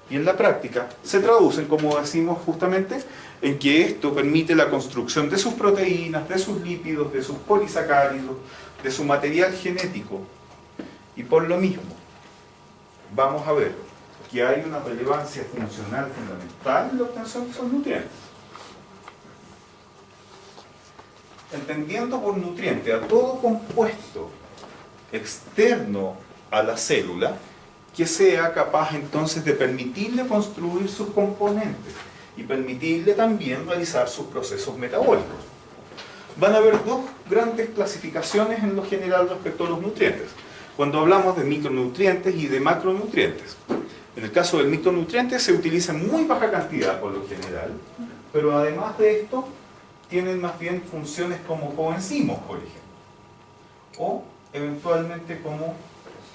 A: Y en la práctica se traducen, como decimos justamente, en que esto permite la construcción de sus proteínas, de sus lípidos, de sus polisacáridos, de su material genético. Y por lo mismo, vamos a ver que hay una relevancia funcional fundamental en la obtención de esos nutrientes. Entendiendo por nutriente a todo compuesto externo a la célula que sea capaz entonces de permitirle construir sus componentes y permitirle también realizar sus procesos metabólicos. Van a haber dos grandes clasificaciones en lo general respecto a los nutrientes, cuando hablamos de micronutrientes y de macronutrientes. En el caso del micronutriente se utiliza en muy baja cantidad por lo general, pero además de esto tienen más bien funciones como coenzimos, por ejemplo, o eventualmente como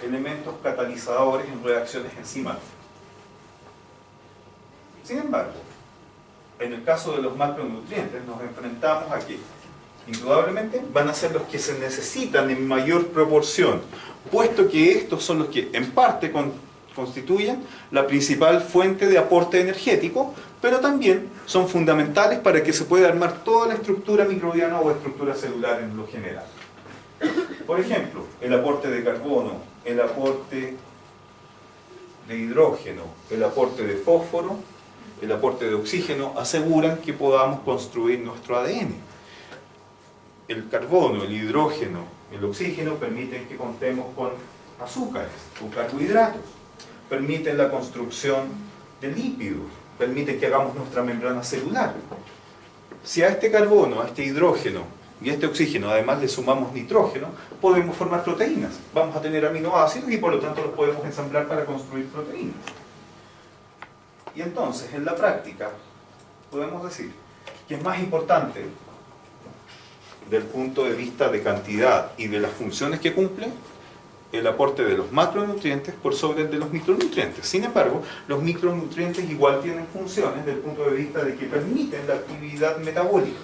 A: elementos catalizadores en reacciones enzimáticas. Sin embargo, en el caso de los macronutrientes nos enfrentamos a que indudablemente van a ser los que se necesitan en mayor proporción, puesto que estos son los que en parte constituyen la principal fuente de aporte energético, pero también son fundamentales para que se pueda armar toda la estructura microbiana o estructura celular en lo general. Por ejemplo, el aporte de carbono, el aporte de hidrógeno, el aporte de fósforo, el aporte de oxígeno aseguran que podamos construir nuestro ADN. El carbono, el hidrógeno, el oxígeno permiten que contemos con azúcares, con carbohidratos, permiten la construcción de lípidos, permiten que hagamos nuestra membrana celular. Si a este carbono, a este hidrógeno y a este oxígeno además le sumamos nitrógeno, podemos formar proteínas. Vamos a tener aminoácidos y por lo tanto los podemos ensamblar para construir proteínas. Y entonces, en la práctica, podemos decir que es más importante del punto de vista de cantidad y de las funciones que cumplen el aporte de los macronutrientes por sobre el de los micronutrientes. Sin embargo, los micronutrientes igual tienen funciones desde el punto de vista de que permiten la actividad metabólica.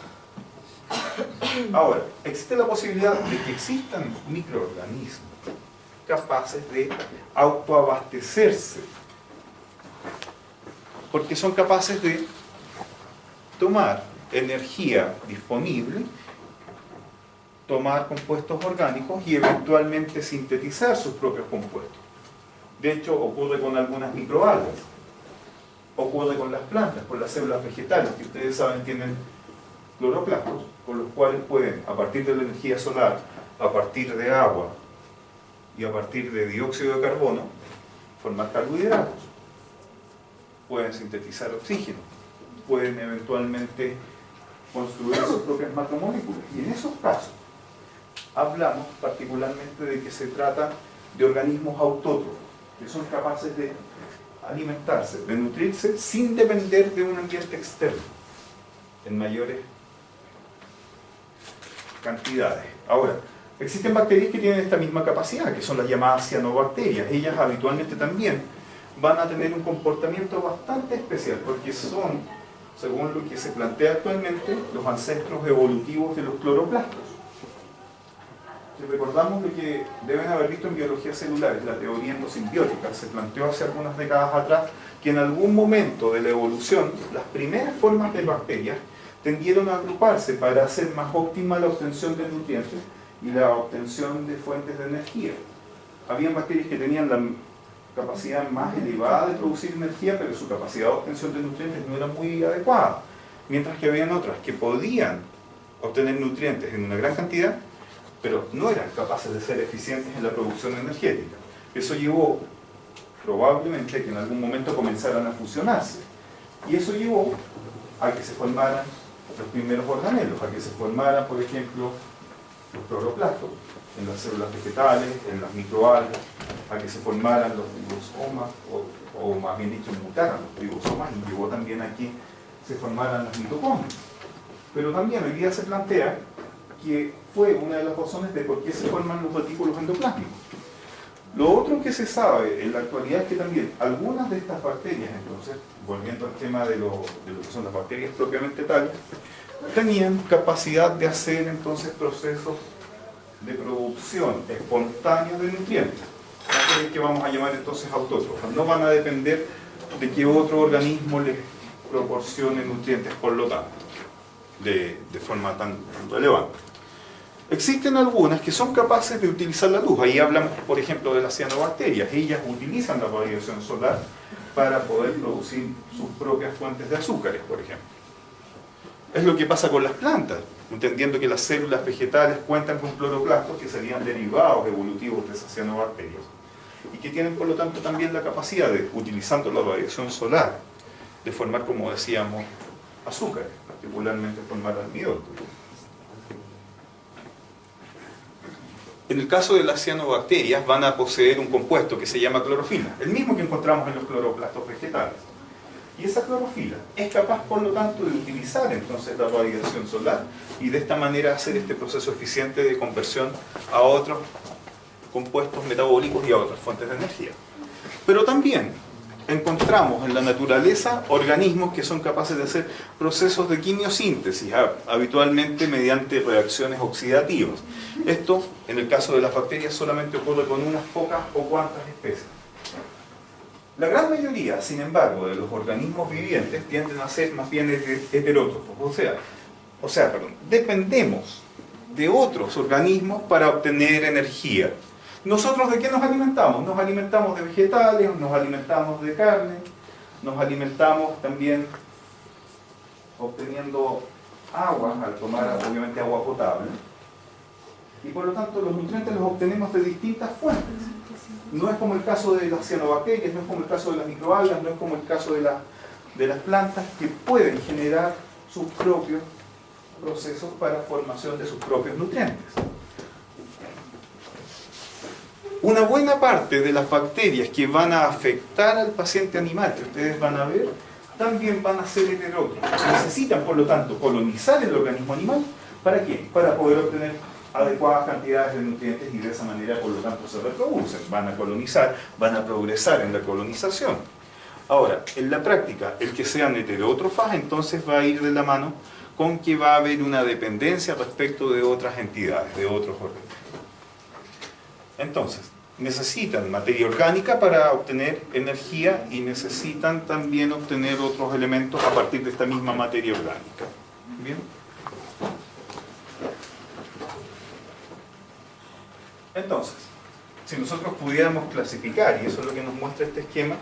A: Ahora, existe la posibilidad de que existan microorganismos capaces de autoabastecerse, porque son capaces de tomar energía disponible, tomar compuestos orgánicos y eventualmente sintetizar sus propios compuestos. De hecho, ocurre con algunas microalgas, ocurre con las plantas, con las células vegetales, que ustedes saben tienen cloroplastos, con los cuales pueden, a partir de la energía solar, a partir de agua y a partir de dióxido de carbono, formar carbohidratos. Pueden sintetizar oxígeno, pueden eventualmente construir sus propias macromoléculas. Y en esos casos, hablamos particularmente de que se trata de organismos autótrofos, que son capaces de alimentarse, de nutrirse, sin depender de un ambiente externo, en mayores cantidades. Ahora, Existen bacterias que tienen esta misma capacidad, que son las llamadas cianobacterias. Ellas habitualmente también van a tener un comportamiento bastante especial, porque son, según lo que se plantea actualmente, los ancestros evolutivos de los cloroplastos. Si recordamos lo que deben haber visto en biología celular, es la teoría endosimbiótica, se planteó hace algunas décadas atrás que en algún momento de la evolución, las primeras formas de bacterias tendieron a agruparse para hacer más óptima la obtención de nutrientes y la obtención de fuentes de energía. Habían bacterias que tenían la capacidad más elevada de producir energía, pero su capacidad de obtención de nutrientes no era muy adecuada, mientras que habían otras que podían obtener nutrientes en una gran cantidad, pero no eran capaces de ser eficientes en la producción energética. Eso llevó probablemente a que en algún momento comenzaran a fusionarse, y eso llevó a que se formaran los primeros organelos, a que se formaran, por ejemplo, los cloroplastos en las células vegetales, en las microalgas, a que se formaran los ribosomas, o más bien dicho, mutaran los ribosomas, y llevó también a que se formaran las mitocondrias. Pero también hoy día se plantea que fue una de las razones de por qué se forman los retículos endoplásmicos. Lo otro que se sabe en la actualidad es que también algunas de estas bacterias, entonces, volviendo al tema de lo que son las bacterias propiamente tales, tenían capacidad de hacer entonces procesos de producción espontánea de nutrientes, que vamos a llamar entonces autótrofas. No van a depender de que otro organismo les proporcione nutrientes, por lo tanto, de forma tan relevante. Existen algunas que son capaces de utilizar la luz. Ahí hablamos, por ejemplo, de las cianobacterias. Ellas utilizan la radiación solar para poder producir sus propias fuentes de azúcares, por ejemplo. Es lo que pasa con las plantas, entendiendo que las células vegetales cuentan con cloroplastos que serían derivados evolutivos de esas cianobacterias y que tienen, por lo tanto, también la capacidad de, utilizando la radiación solar, de formar, como decíamos, azúcares, particularmente formar almidón. En el caso de las cianobacterias van a poseer un compuesto que se llama clorofila, el mismo que encontramos en los cloroplastos vegetales. Y esa clorofila es capaz, por lo tanto, de utilizar entonces la radiación solar y de esta manera hacer este proceso eficiente de conversión a otros compuestos metabólicos y a otras fuentes de energía. Pero también encontramos en la naturaleza organismos que son capaces de hacer procesos de quimiosíntesis, habitualmente mediante reacciones oxidativas. Esto, en el caso de las bacterias, solamente ocurre con unas pocas o cuantas especies. La gran mayoría, sin embargo, de los organismos vivientes tienden a ser más bien heterótrofos, o sea, dependemos de otros organismos para obtener energía. ¿Nosotros de qué nos alimentamos? Nos alimentamos de vegetales, nos alimentamos de carne, nos alimentamos también obteniendo agua, al tomar obviamente agua potable, y por lo tanto los nutrientes los obtenemos de distintas fuentes. No es como el caso de las cianobacterias, no es como el caso de las microalgas, no es como el caso de las plantas, que pueden generar sus propios procesos para formación de sus propios nutrientes. Una buena parte de las bacterias que van a afectar al paciente animal, que ustedes van a ver, también van a ser heterótrofos. Necesitan, por lo tanto, colonizar el organismo animal. ¿Para qué? Para poder obtener adecuadas cantidades de nutrientes y de esa manera, por lo tanto, se reproducen. Van a colonizar, van a progresar en la colonización. Ahora, en la práctica, el que sean heterótrofas, entonces va a ir de la mano con que va a haber una dependencia respecto de otras entidades, de otros organismos. Entonces, necesitan materia orgánica para obtener energía y necesitan también obtener otros elementos a partir de esta misma materia orgánica. ¿Bien? Entonces, si nosotros pudiéramos clasificar, y eso es lo que nos muestra este esquema,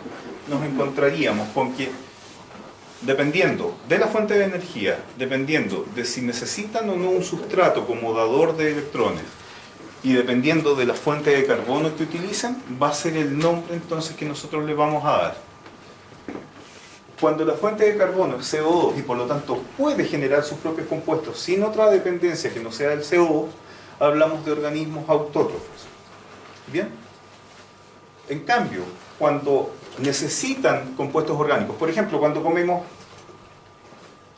A: nos encontraríamos con que, dependiendo de la fuente de energía, dependiendo de si necesitan o no un sustrato como dador de electrones, y dependiendo de la fuente de carbono que utilicen, va a ser el nombre entonces que nosotros le vamos a dar. Cuando la fuente de carbono es CO2 y por lo tanto puede generar sus propios compuestos sin otra dependencia que no sea el CO2, hablamos de organismos autótrofos. ¿Bien? En cambio, cuando necesitan compuestos orgánicos, por ejemplo, cuando comemos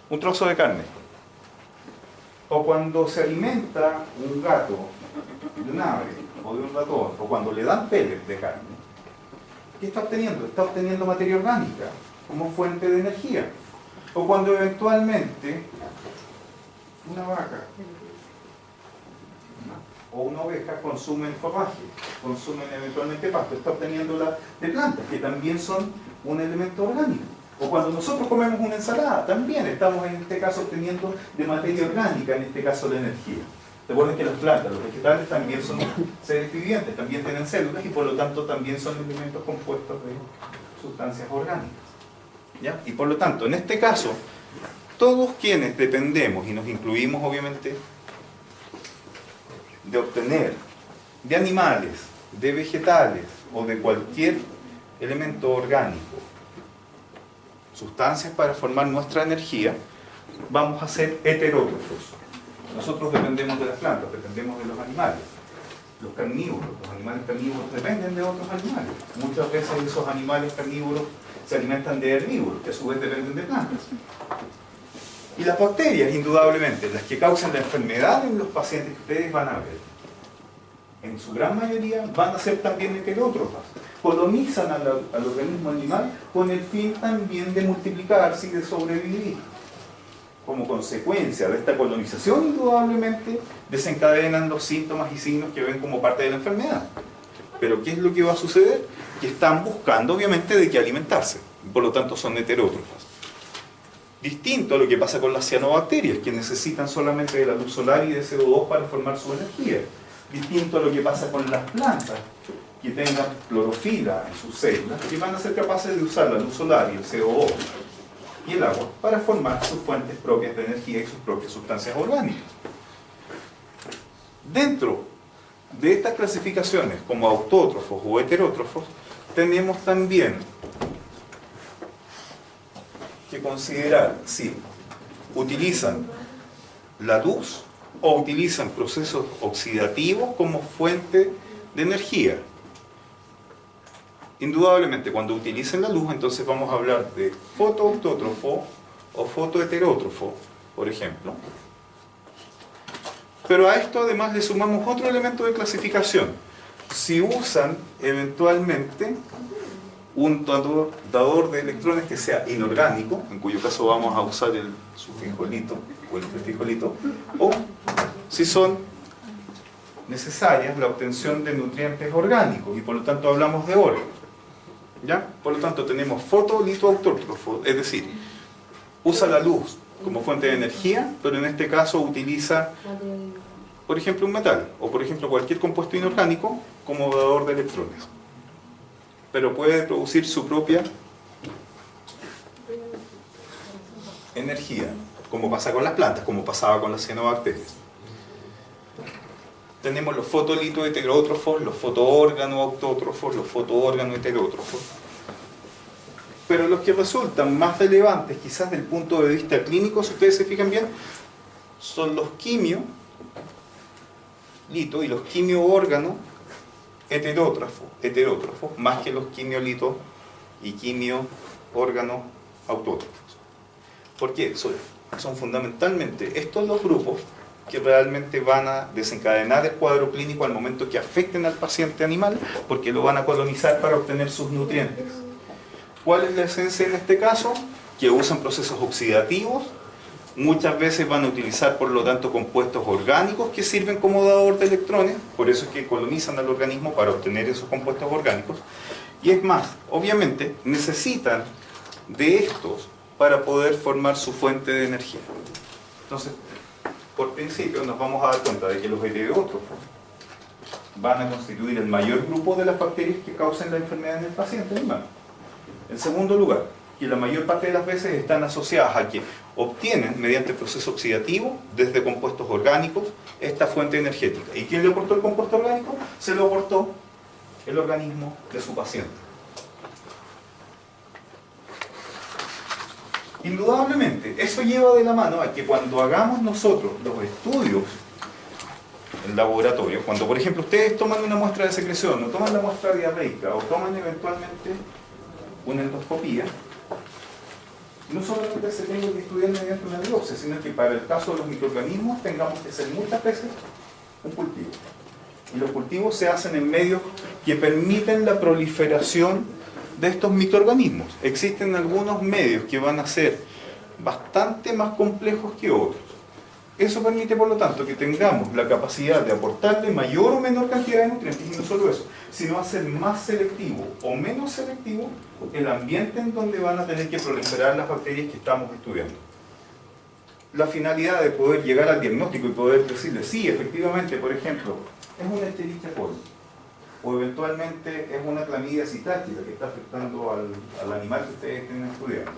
A: un trozo de carne, o cuando se alimenta un gato de un ave o de un ratón, o cuando le dan pellets de carne, ¿qué está obteniendo? Está obteniendo materia orgánica como fuente de energía. O cuando eventualmente una vaca o una oveja consumen forraje, consumen eventualmente pasto, está obteniéndola de plantas, que también son un elemento orgánico. O cuando nosotros comemos una ensalada, también estamos en este caso obteniendo de materia orgánica, en este caso la energía. Recuerden que las plantas, los vegetales también son seres vivientes, también tienen células y por lo tanto también son elementos compuestos de sustancias orgánicas. ¿Ya? Y por lo tanto, en este caso, todos quienes dependemos, y nos incluimos obviamente, de obtener de animales, de vegetales o de cualquier elemento orgánico sustancias para formar nuestra energía, vamos a ser heterótrofos. Nosotros dependemos de las plantas, dependemos de los animales. Los carnívoros, los animales carnívoros dependen de otros animales. Muchas veces esos animales carnívoros se alimentan de herbívoros, que a su vez dependen de plantas. Y las bacterias, indudablemente, las que causan la enfermedad en los pacientes que ustedes van a ver, en su gran mayoría van a ser también heterótrofas. Colonizan al organismo animal con el fin también de multiplicarse y de sobrevivir. Como consecuencia de esta colonización, indudablemente, desencadenan los síntomas y signos que ven como parte de la enfermedad. Pero ¿qué es lo que va a suceder? Que están buscando, obviamente, de qué alimentarse. Por lo tanto, son heterótrofas. Distinto a lo que pasa con las cianobacterias, que necesitan solamente de la luz solar y de CO2 para formar su energía. Distinto a lo que pasa con las plantas, que tengan clorofila en sus células, que van a ser capaces de usar la luz solar y el CO2 y el agua para formar sus fuentes propias de energía y sus propias sustancias orgánicas. Dentro de estas clasificaciones como autótrofos o heterótrofos, tenemos también que considerar si utilizan la luz o utilizan procesos oxidativos como fuente de energía. Indudablemente, cuando utilicen la luz, entonces vamos a hablar de fotoautótrofo o fotoheterótrofo, por ejemplo. Pero a esto además le sumamos otro elemento de clasificación. Si usan eventualmente un dador de electrones que sea inorgánico, en cuyo caso vamos a usar el sufijolito o el trifijolito, o si son necesarias la obtención de nutrientes orgánicos, y por lo tanto hablamos de oro. ¿Ya? Por lo tanto tenemos fotolitoautótrofo, es decir, usa la luz como fuente de energía, pero en este caso utiliza, por ejemplo, un metal, o por ejemplo cualquier compuesto inorgánico como dador de electrones. Pero puede producir su propia energía, como pasa con las plantas, como pasaba con las cianobacterias. Tenemos los fotolitoheterótrofos, los fotoórgano-autótrofos, los fotoórgano-heterótrofos. Pero los que resultan más relevantes, quizás del punto de vista clínico, si ustedes se fijan bien, son los quimio-lito y los quimio-órgano-heterótrofos, más que los quimiolito y quimio-órgano-autótrofos. ¿Por qué? Son fundamentalmente estos dos grupos que realmente van a desencadenar el cuadro clínico al momento que afecten al paciente animal, porque lo van a colonizar para obtener sus nutrientes. ¿Cuál es la esencia en este caso? Que usan procesos oxidativos, muchas veces van a utilizar por lo tanto compuestos orgánicos que sirven como dador de electrones, por eso es que colonizan al organismo para obtener esos compuestos orgánicos, y es más, obviamente necesitan de estos para poder formar su fuente de energía. Entonces, por principio nos vamos a dar cuenta de que los heterótrofos van a constituir el mayor grupo de las bacterias que causan la enfermedad en el paciente animal. En segundo lugar, que la mayor parte de las veces están asociadas a que obtienen, mediante el proceso oxidativo, desde compuestos orgánicos, esta fuente energética. ¿Y quién le aportó el compuesto orgánico? Se lo aportó el organismo de su paciente. Indudablemente, eso lleva de la mano a que cuando hagamos nosotros los estudios en laboratorio, cuando por ejemplo ustedes toman una muestra de secreción, o toman la muestra diarreica, o toman eventualmente una endoscopía, no solamente se tenga que estudiar mediante una biopsia, sino que para el caso de los microorganismos tengamos que hacer muchas veces un cultivo. Y los cultivos se hacen en medios que permiten la proliferación de estos microorganismos. Existen algunos medios que van a ser bastante más complejos que otros. Eso permite, por lo tanto, que tengamos la capacidad de aportarle mayor o menor cantidad de nutrientes, y no solo eso, sino hacer más selectivo o menos selectivo el ambiente en donde van a tener que proliferar las bacterias que estamos estudiando. La finalidad de poder llegar al diagnóstico y poder decirle, sí, efectivamente, por ejemplo, es una Escherichia coli, o eventualmente es una clamidia citática que está afectando al animal que ustedes estén estudiando,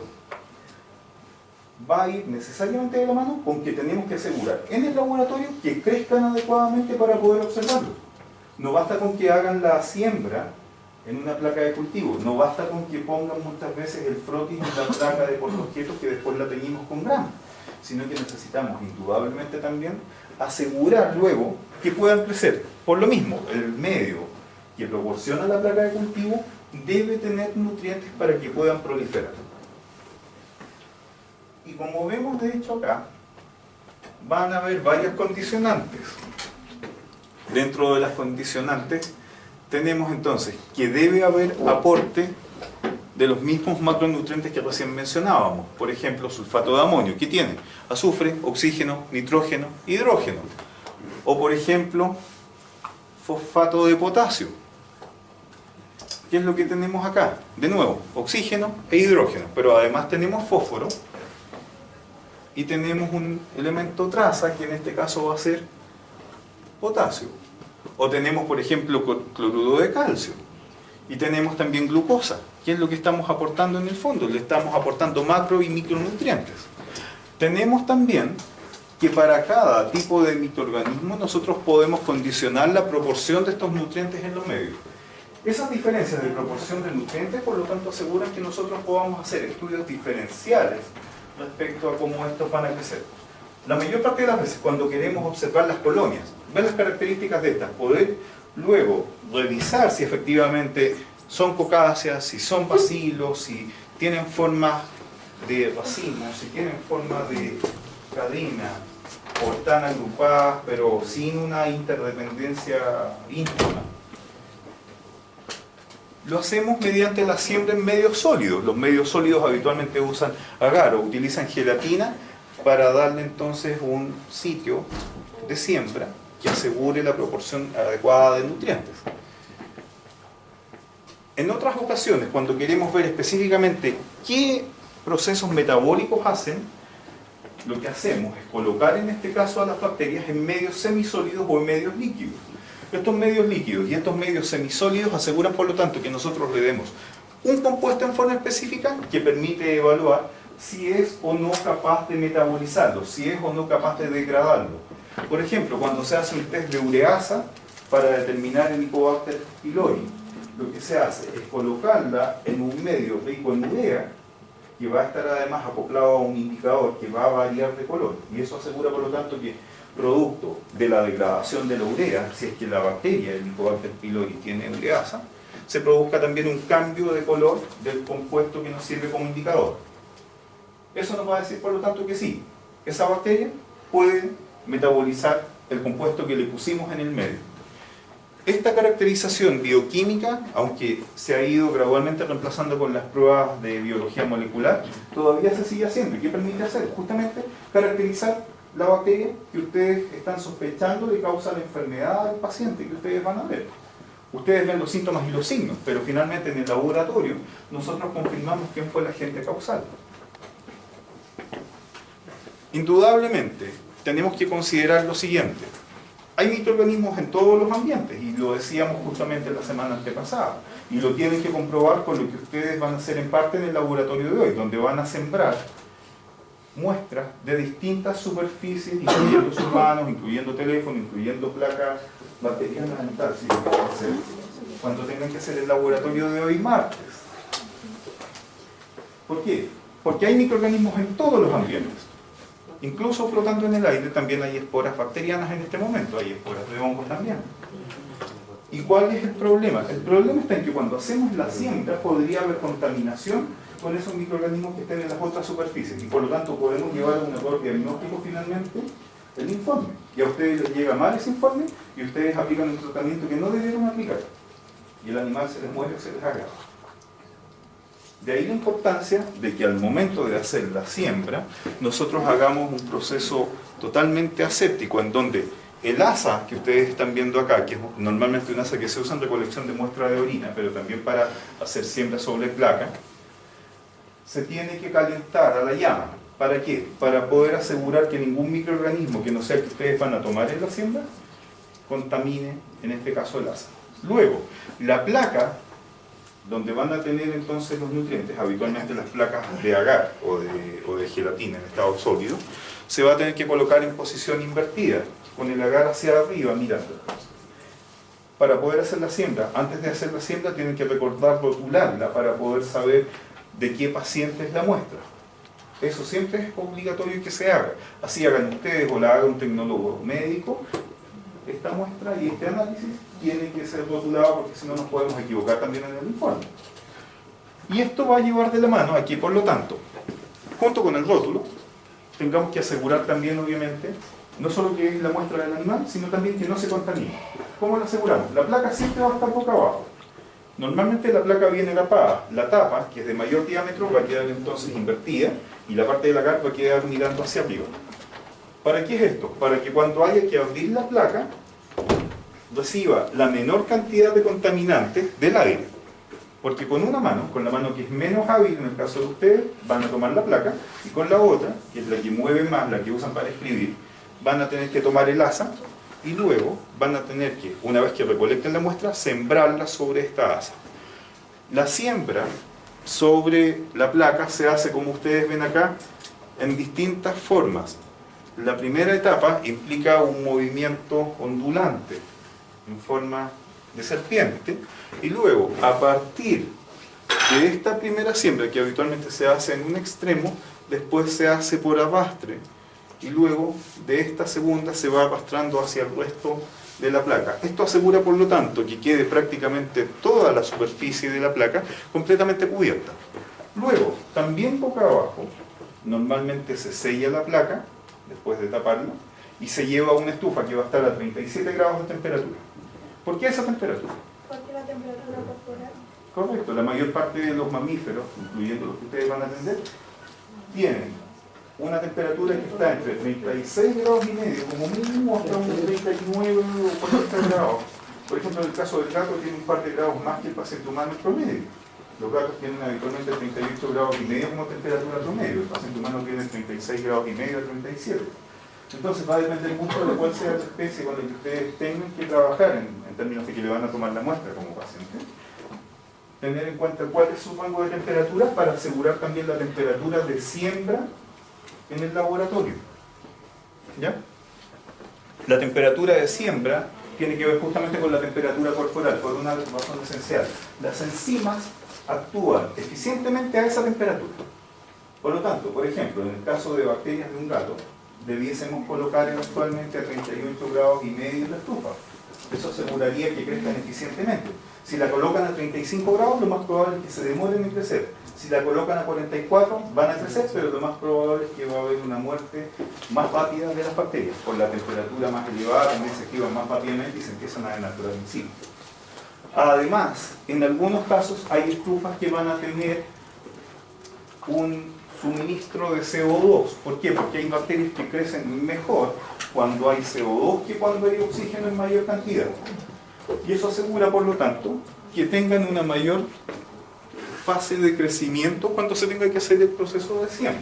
A: va a ir necesariamente de la mano con que tenemos que asegurar en el laboratorio que crezcan adecuadamente para poder observarlos. No basta con que hagan la siembra en una placa de cultivo, no basta con que pongan muchas veces el frotis en la placa de portosquietos que después la teñimos con grama, sino que necesitamos indudablemente también asegurar luego que puedan crecer. Por lo mismo, el medio que proporciona la placa de cultivo debe tener nutrientes para que puedan proliferar. Y como vemos de hecho acá, van a haber varias condicionantes. Dentro de las condicionantes tenemos entonces que debe haber aporte de los mismos macronutrientes que recién mencionábamos. Por ejemplo, sulfato de amonio, que tiene azufre, oxígeno, nitrógeno, hidrógeno. O por ejemplo, fosfato de potasio. ¿Qué es lo que tenemos acá? De nuevo, oxígeno e hidrógeno, pero además tenemos fósforo y tenemos un elemento traza que en este caso va a ser potasio. O tenemos, por ejemplo, cloruro de calcio. Y tenemos también glucosa. ¿Qué es lo que estamos aportando en el fondo? Le estamos aportando macro y micronutrientes. Tenemos también que para cada tipo de microorganismo nosotros podemos condicionar la proporción de estos nutrientes en los medios. Esas diferencias de proporción de nutrientes, por lo tanto, aseguran que nosotros podamos hacer estudios diferenciales respecto a cómo estos van a crecer. La mayor parte de las veces, cuando queremos observar las colonias, ver las características de estas, poder luego revisar si efectivamente son cocáceas, si son bacilos, si tienen forma de racimo, si tienen forma de cadena, o están agrupadas pero sin una interdependencia íntima. Lo hacemos mediante la siembra en medios sólidos. Los medios sólidos habitualmente usan agar o utilizan gelatina para darle entonces un sitio de siembra que asegure la proporción adecuada de nutrientes. En otras ocasiones, cuando queremos ver específicamente qué procesos metabólicos hacen, lo que hacemos es colocar en este caso a las bacterias en medios semisólidos o en medios líquidos. Estos medios líquidos y estos medios semisólidos aseguran, por lo tanto, que nosotros le demos un compuesto en forma específica que permite evaluar si es o no capaz de metabolizarlo, si es o no capaz de degradarlo. Por ejemplo, cuando se hace un test de ureasa para determinar el Helicobacter pylori, lo que se hace es colocarla en un medio rico en urea, que va a estar además acoplado a un indicador que va a variar de color, y eso asegura, por lo tanto, que producto de la degradación de la urea, si es que la bacteria, el Helicobacter pylori, tiene ureasa, se produzca también un cambio de color del compuesto que nos sirve como indicador. Eso nos va a decir, por lo tanto, que sí, esa bacteria puede metabolizar el compuesto que le pusimos en el medio. Esta caracterización bioquímica, aunque se ha ido gradualmente reemplazando con las pruebas de biología molecular, todavía se sigue haciendo. ¿Y qué permite hacer? Justamente caracterizar la bacteria que ustedes están sospechando de causa la enfermedad del paciente que ustedes van a ver. Ustedes ven los síntomas y los signos, pero finalmente en el laboratorio nosotros confirmamos quién fue el agente causal. Indudablemente, tenemos que considerar lo siguiente. Hay microorganismos en todos los ambientes, y lo decíamos justamente la semana antepasada, y lo tienen que comprobar con lo que ustedes van a hacer en parte en el laboratorio de hoy, donde van a sembrar muestras de distintas superficies, incluyendo sus manos, incluyendo teléfono, incluyendo placas bacterianas y tal, si lo quieren hacer, cuando tengan que hacer el laboratorio de hoy martes. ¿Por qué? Porque hay microorganismos en todos los ambientes. Incluso flotando en el aire también hay esporas bacterianas en este momento, hay esporas de hongos también. ¿Y cuál es el problema? El problema está en que cuando hacemos la siembra podría haber contaminación con esos microorganismos que estén en las otras superficies y por lo tanto podemos llevar a un error diagnóstico finalmente el informe. Y a ustedes les llega mal ese informe y ustedes aplican un tratamiento que no debieron aplicar. Y el animal se les muere o se les agrava. De ahí la importancia de que al momento de hacer la siembra, nosotros hagamos un proceso totalmente aséptico, en donde el asa que ustedes están viendo acá, que es normalmente un asa que se usa en recolección de muestra de orina, pero también para hacer siembra sobre placa, se tiene que calentar a la llama. ¿Para qué? Para poder asegurar que ningún microorganismo que no sea el que ustedes van a tomar en la siembra, contamine, en este caso, el asa. Luego, la placa, donde van a tener entonces los nutrientes, habitualmente las placas de agar o de gelatina en estado sólido, se va a tener que colocar en posición invertida, con el agar hacia arriba mirando. Para poder hacer la siembra, antes de hacer la siembra tienen que recordar rotularla para poder saber de qué paciente es la muestra. Eso siempre es obligatorio que se haga. Así hagan ustedes o la haga un tecnólogo médico, esta muestra y este análisis tiene que ser rotulado porque si no nos podemos equivocar también en el informe. Y esto va a llevar de la mano aquí, por lo tanto, junto con el rótulo, tengamos que asegurar también, obviamente, no solo que es la muestra del animal, sino también que no se contamine. ¿Cómo lo aseguramos? La placa siempre va a estar boca abajo. Normalmente la placa viene tapada. La tapa, que es de mayor diámetro, va a quedar entonces invertida y la parte de la agar va a quedar mirando hacia arriba. ¿Para qué es esto? Para que cuando haya que abrir la placa, reciba la menor cantidad de contaminantes del aire. Porque con una mano, con la mano que es menos hábil en el caso de ustedes, van a tomar la placa, y con la otra, que es la que mueve más, la que usan para escribir, van a tener que tomar el asa y luego van a tener que, una vez que recolecten la muestra, sembrarla sobre esta asa. La siembra sobre la placa se hace, como ustedes ven acá, en distintas formas. La primera etapa implica un movimiento ondulante en forma de serpiente, y luego, a partir de esta primera siembra, que habitualmente se hace en un extremo, después se hace por arrastre, y luego de esta segunda se va arrastrando hacia el resto de la placa. Esto asegura, por lo tanto, que quede prácticamente toda la superficie de la placa completamente cubierta. Luego, también boca abajo, normalmente se sella la placa, después de taparla, y se lleva a una estufa que va a estar a 37 grados de temperatura. ¿Por qué esa temperatura?
B: Porque la temperatura corporal.
A: Correcto, la mayor parte de los mamíferos, incluyendo los que ustedes van a atender, tienen una temperatura que está entre 36 grados y medio, como mínimo, hasta unos 39 o 40 grados. Por ejemplo, en el caso del gato tiene un par de grados más que el paciente humano en promedio. Los gatos tienen habitualmente 38 grados y medio como temperatura promedio, el paciente humano tiene 36 grados y medio a 37. Entonces va a depender mucho de cuál sea la especie con la que ustedes tengan que trabajar en términos de que le van a tomar la muestra como paciente. Tener en cuenta cuál es su rango de temperatura para asegurar también la temperatura de siembra en el laboratorio. ¿Ya? La temperatura de siembra tiene que ver justamente con la temperatura corporal, por una razón esencial. Las enzimas actúan eficientemente a esa temperatura. Por lo tanto, por ejemplo, en el caso de bacterias de un gato, debiésemos colocar actualmente a 38 grados y medio en la estufa. Eso aseguraría que crezcan eficientemente. Si la colocan a 35 grados, lo más probable es que se demoren en crecer. Si la colocan a 44, van a crecer, pero lo más probable es que va a haber una muerte más rápida de las bacterias. Por la temperatura más elevada, también se activan más rápidamente y se empiezan a denaturar en sí. Además, en algunos casos hay estufas que van a tener un suministro de CO2. ¿Por qué? Porque hay bacterias que crecen mejor cuando hay CO2 que cuando hay oxígeno en mayor cantidad. Y eso asegura, por lo tanto, que tengan una mayor fase de crecimiento cuando se tenga que hacer el proceso de siembra.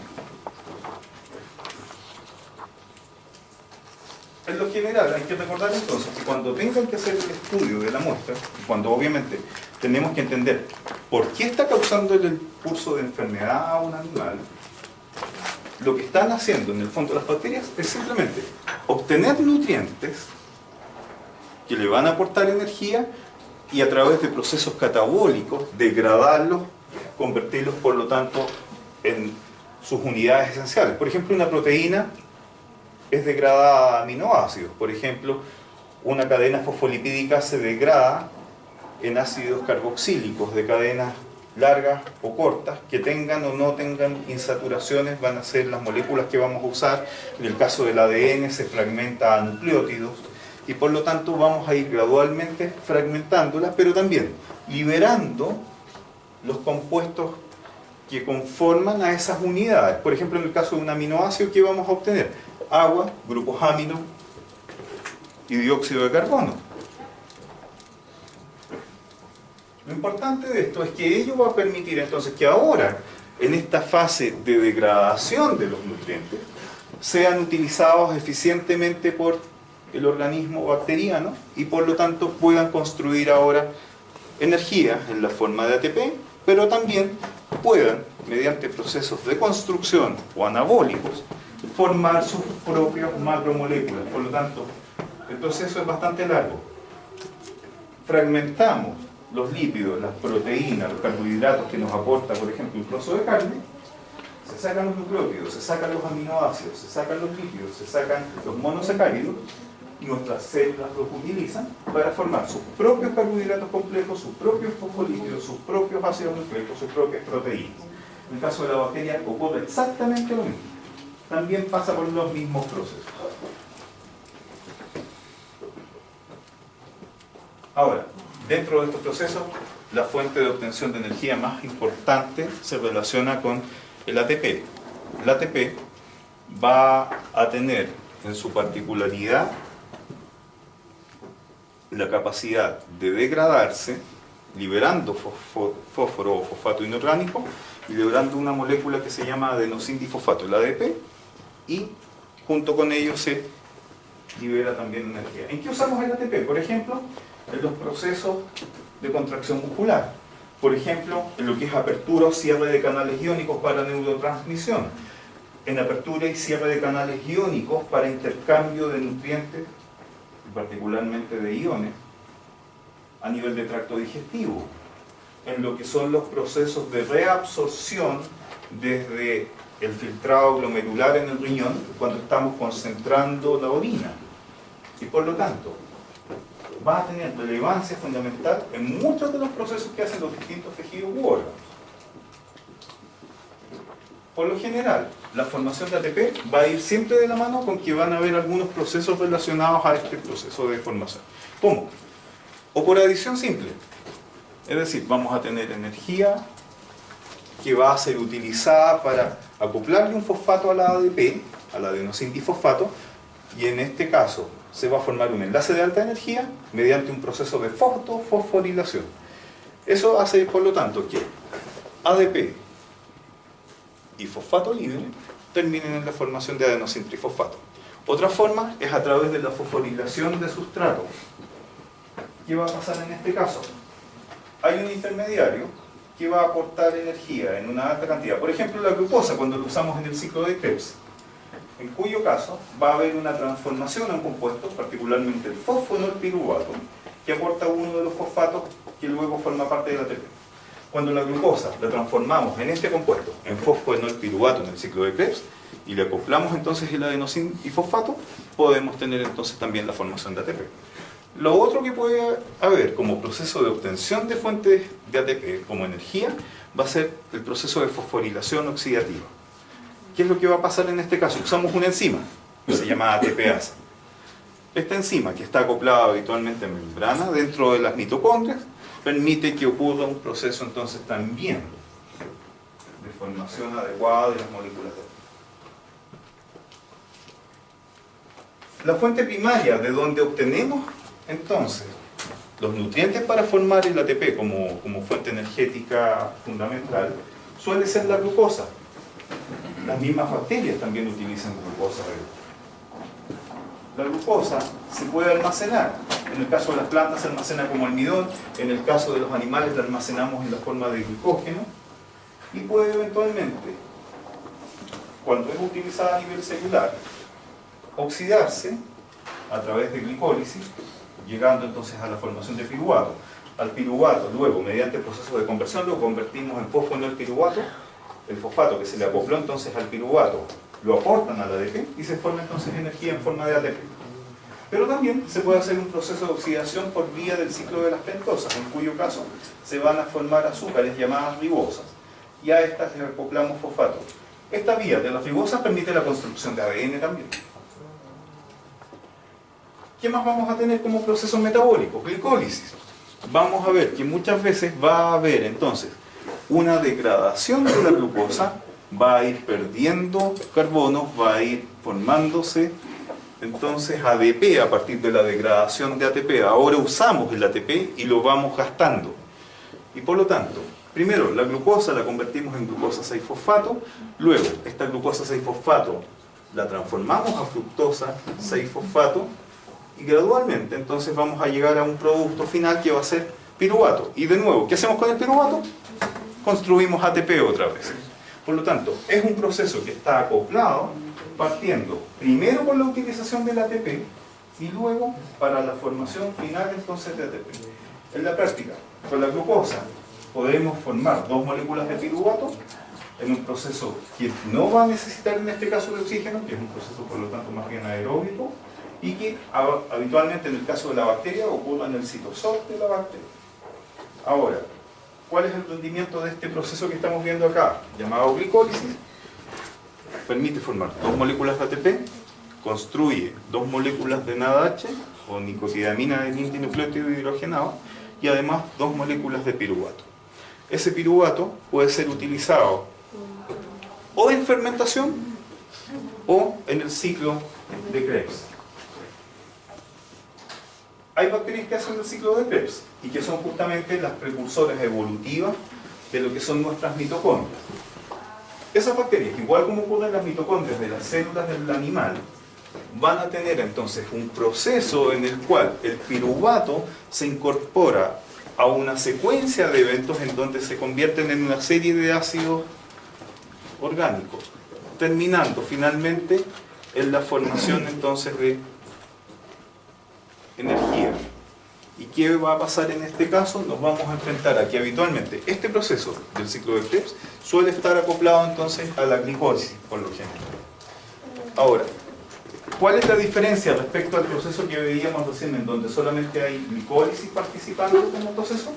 A: En lo general, hay que recordar entonces que cuando tengan que hacer el estudio de la muestra, y cuando obviamente tenemos que entender por qué está causando el curso de enfermedad a un animal, lo que están haciendo en el fondo las bacterias es simplemente obtener nutrientes que le van a aportar energía y a través de procesos catabólicos degradarlos, convertirlos por lo tanto en sus unidades esenciales. Por ejemplo, una proteína es degradada a aminoácidos. Por ejemplo, una cadena fosfolipídica se degrada en ácidos carboxílicos de cadenas largas o cortas, que tengan o no tengan insaturaciones, van a ser las moléculas que vamos a usar. En el caso del ADN se fragmenta a nucleótidos y por lo tanto vamos a ir gradualmente fragmentándolas, pero también liberando los compuestos que conforman a esas unidades. Por ejemplo, en el caso de un aminoácido, ¿qué vamos a obtener? Agua, grupos amino y dióxido de carbono. Lo importante de esto es que ello va a permitir entonces que ahora, en esta fase de degradación de los nutrientes, sean utilizados eficientemente por el organismo bacteriano y por lo tanto puedan construir ahora energía en la forma de ATP, pero también puedan, mediante procesos de construcción o anabólicos, formar sus propias macromoléculas. Por lo tanto, el proceso es bastante largo. Fragmentamos los lípidos, las proteínas, los carbohidratos que nos aporta, por ejemplo, un trozo de carne, se sacan los nucleótidos, se sacan los aminoácidos, se sacan los lípidos, se sacan los monosacáridos, y nuestras células los utilizan para formar sus propios carbohidratos complejos, sus propios fosfolípidos, sus propios ácidos nucleicos, sus propias proteínas. En el caso de la bacteria ocurre exactamente lo mismo. También pasa por los mismos procesos. Ahora, dentro de estos procesos, la fuente de obtención de energía más importante se relaciona con el ATP. El ATP va a tener en su particularidad la capacidad de degradarse, liberando fósforo o fosfato inorgánico y liberando una molécula que se llama adenosindifosfato, el ADP, y junto con ello se libera también energía. ¿En qué usamos el ATP? Por ejemplo, en los procesos de contracción muscular. Por ejemplo, en lo que es apertura o cierre de canales iónicos para neurotransmisión. En apertura y cierre de canales iónicos para intercambio de nutrientes, particularmente de iones, a nivel de tracto digestivo. En lo que son los procesos de reabsorción desde el filtrado glomerular en el riñón, cuando estamos concentrando la orina. Y por lo tanto, va a tener relevancia fundamental en muchos de los procesos que hacen los distintos tejidos u órganos. Por lo general, la formación de ATP va a ir siempre de la mano con que van a haber algunos procesos relacionados a este proceso de formación. ¿Cómo? O por adición simple. Es decir, vamos a tener energía que va a ser utilizada para acoplarle un fosfato a la ADP, al adenosindifosfato, y en este caso se va a formar un enlace de alta energía mediante un proceso de fosforilación. Eso hace, por lo tanto, que ADP y fosfato libre terminen en la formación de adenosintrifosfato. Otra forma es a través de la fosforilación de sustratos. ¿Qué va a pasar en este caso? Hay un intermediario que va a aportar energía en una alta cantidad. Por ejemplo, la glucosa, cuando lo usamos en el ciclo de Krebs, en cuyo caso va a haber una transformación en compuestos, particularmente el fosfoenolpiruvato, que aporta uno de los fosfatos que luego forma parte del ATP. Cuando la glucosa la transformamos en este compuesto, en fosfoenolpiruvato en el ciclo de Krebs, y le acoplamos entonces el adenosindifosfato, podemos tener entonces también la formación de ATP. Lo otro que puede haber como proceso de obtención de fuentes de ATP como energía va a ser el proceso de fosforilación oxidativa. ¿Qué es lo que va a pasar en este caso? Usamos una enzima que se llama ATPasa. Esta enzima, que está acoplada habitualmente en membrana dentro de las mitocondrias, permite que ocurra un proceso entonces también de formación adecuada de las moléculas de ATP. La fuente primaria de donde obtenemos entonces los nutrientes para formar el ATP como fuente energética fundamental suele ser la glucosa. Las mismas bacterias también utilizan glucosa. La glucosa se puede almacenar. En el caso de las plantas se almacena como almidón, en el caso de los animales la almacenamos en la forma de glucógeno y puede eventualmente, cuando es utilizada a nivel celular, oxidarse a través de glicólisis, llegando entonces a la formación de piruvato. Al piruvato, luego, mediante el proceso de conversión, lo convertimos en fosfoenolpiruvato. El fosfato que se le acopló entonces al piruvato lo aportan al ADP y se forma entonces energía en forma de ATP. Pero también se puede hacer un proceso de oxidación por vía del ciclo de las pentosas, en cuyo caso se van a formar azúcares llamadas ribosas, y a estas le acoplamos fosfato. Esta vía de las ribosas permite la construcción de ADN también. ¿Qué más vamos a tener como proceso metabólico? Glicólisis. Vamos a ver que muchas veces va a haber entonces una degradación de la glucosa, va a ir perdiendo carbono, va a ir formándose entonces ADP a partir de la degradación de ATP. Ahora usamos el ATP y lo vamos gastando. Y por lo tanto, primero la glucosa la convertimos en glucosa 6-fosfato, luego esta glucosa 6-fosfato la transformamos a fructosa 6-fosfato y gradualmente entonces vamos a llegar a un producto final que va a ser piruvato. Y de nuevo, ¿qué hacemos con el piruvato? Construimos ATP otra vez. Por lo tanto, es un proceso que está acoplado partiendo primero por la utilización del ATP y luego para la formación final entonces de ATP. En la práctica, con la glucosa podemos formar 2 moléculas de piruvato en un proceso que no va a necesitar en este caso de oxígeno, que es un proceso por lo tanto más bien aeróbico, y que habitualmente en el caso de la bacteria ocurre en el citosol de la bacteria. Ahora, ¿cuál es el rendimiento de este proceso que estamos viendo acá, llamado glicólisis? Permite formar 2 moléculas de ATP, construye 2 moléculas de NADH, o nicotidamina de nucleótido hidrogenado, y además 2 moléculas de piruvato. Ese piruvato puede ser utilizado o en fermentación o en el ciclo de Krebs. Hay bacterias que hacen el ciclo de Krebs y que son justamente las precursoras evolutivas de lo que son nuestras mitocondrias. Esas bacterias, igual como ocurre en las mitocondrias de las células del animal, van a tener entonces un proceso en el cual el piruvato se incorpora a una secuencia de eventos en donde se convierten en una serie de ácidos orgánicos, terminando finalmente en la formación entonces de energía. ¿Y qué va a pasar en este caso? Nos vamos a enfrentar a que habitualmente este proceso del ciclo de Krebs suele estar acoplado entonces a la glicólisis, por lo general. Ahora, ¿cuál es la diferencia respecto al proceso que veíamos recién, en donde solamente hay glicólisis participando como proceso?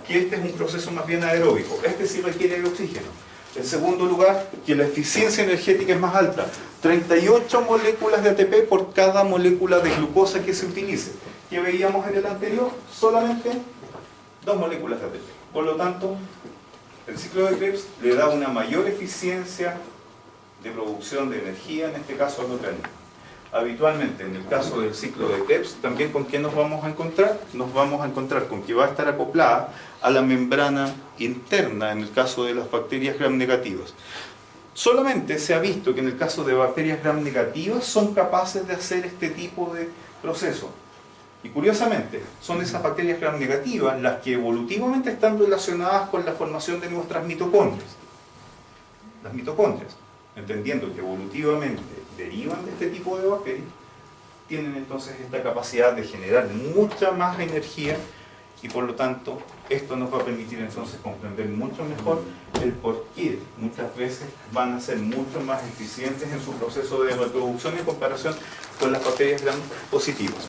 A: Que este es un proceso más bien aeróbico. Este sí requiere de oxígeno. En segundo lugar, que la eficiencia energética es más alta. 38 moléculas de ATP por cada molécula de glucosa que se utilice. Que veíamos en el anterior, solamente 2 moléculas de ATP. Por lo tanto, el ciclo de Krebs le da una mayor eficiencia de producción de energía, en este caso al organismo. Habitualmente, en el caso del ciclo de Krebs, también ¿con qué nos vamos a encontrar? Nos vamos a encontrar con que va a estar acoplada a la membrana interna, en el caso de las bacterias gram negativas. Solamente se ha visto que en el caso de bacterias gram negativas son capaces de hacer este tipo de proceso. Y curiosamente, son esas bacterias gram negativas las que evolutivamente están relacionadas con la formación de nuestras mitocondrias. Las mitocondrias, entendiendo que evolutivamente derivan de este tipo de bacterias, tienen entonces esta capacidad de generar mucha más energía y por lo tanto esto nos va a permitir entonces comprender mucho mejor el por qué muchas veces van a ser mucho más eficientes en su proceso de reproducción en comparación con las bacterias gram positivas.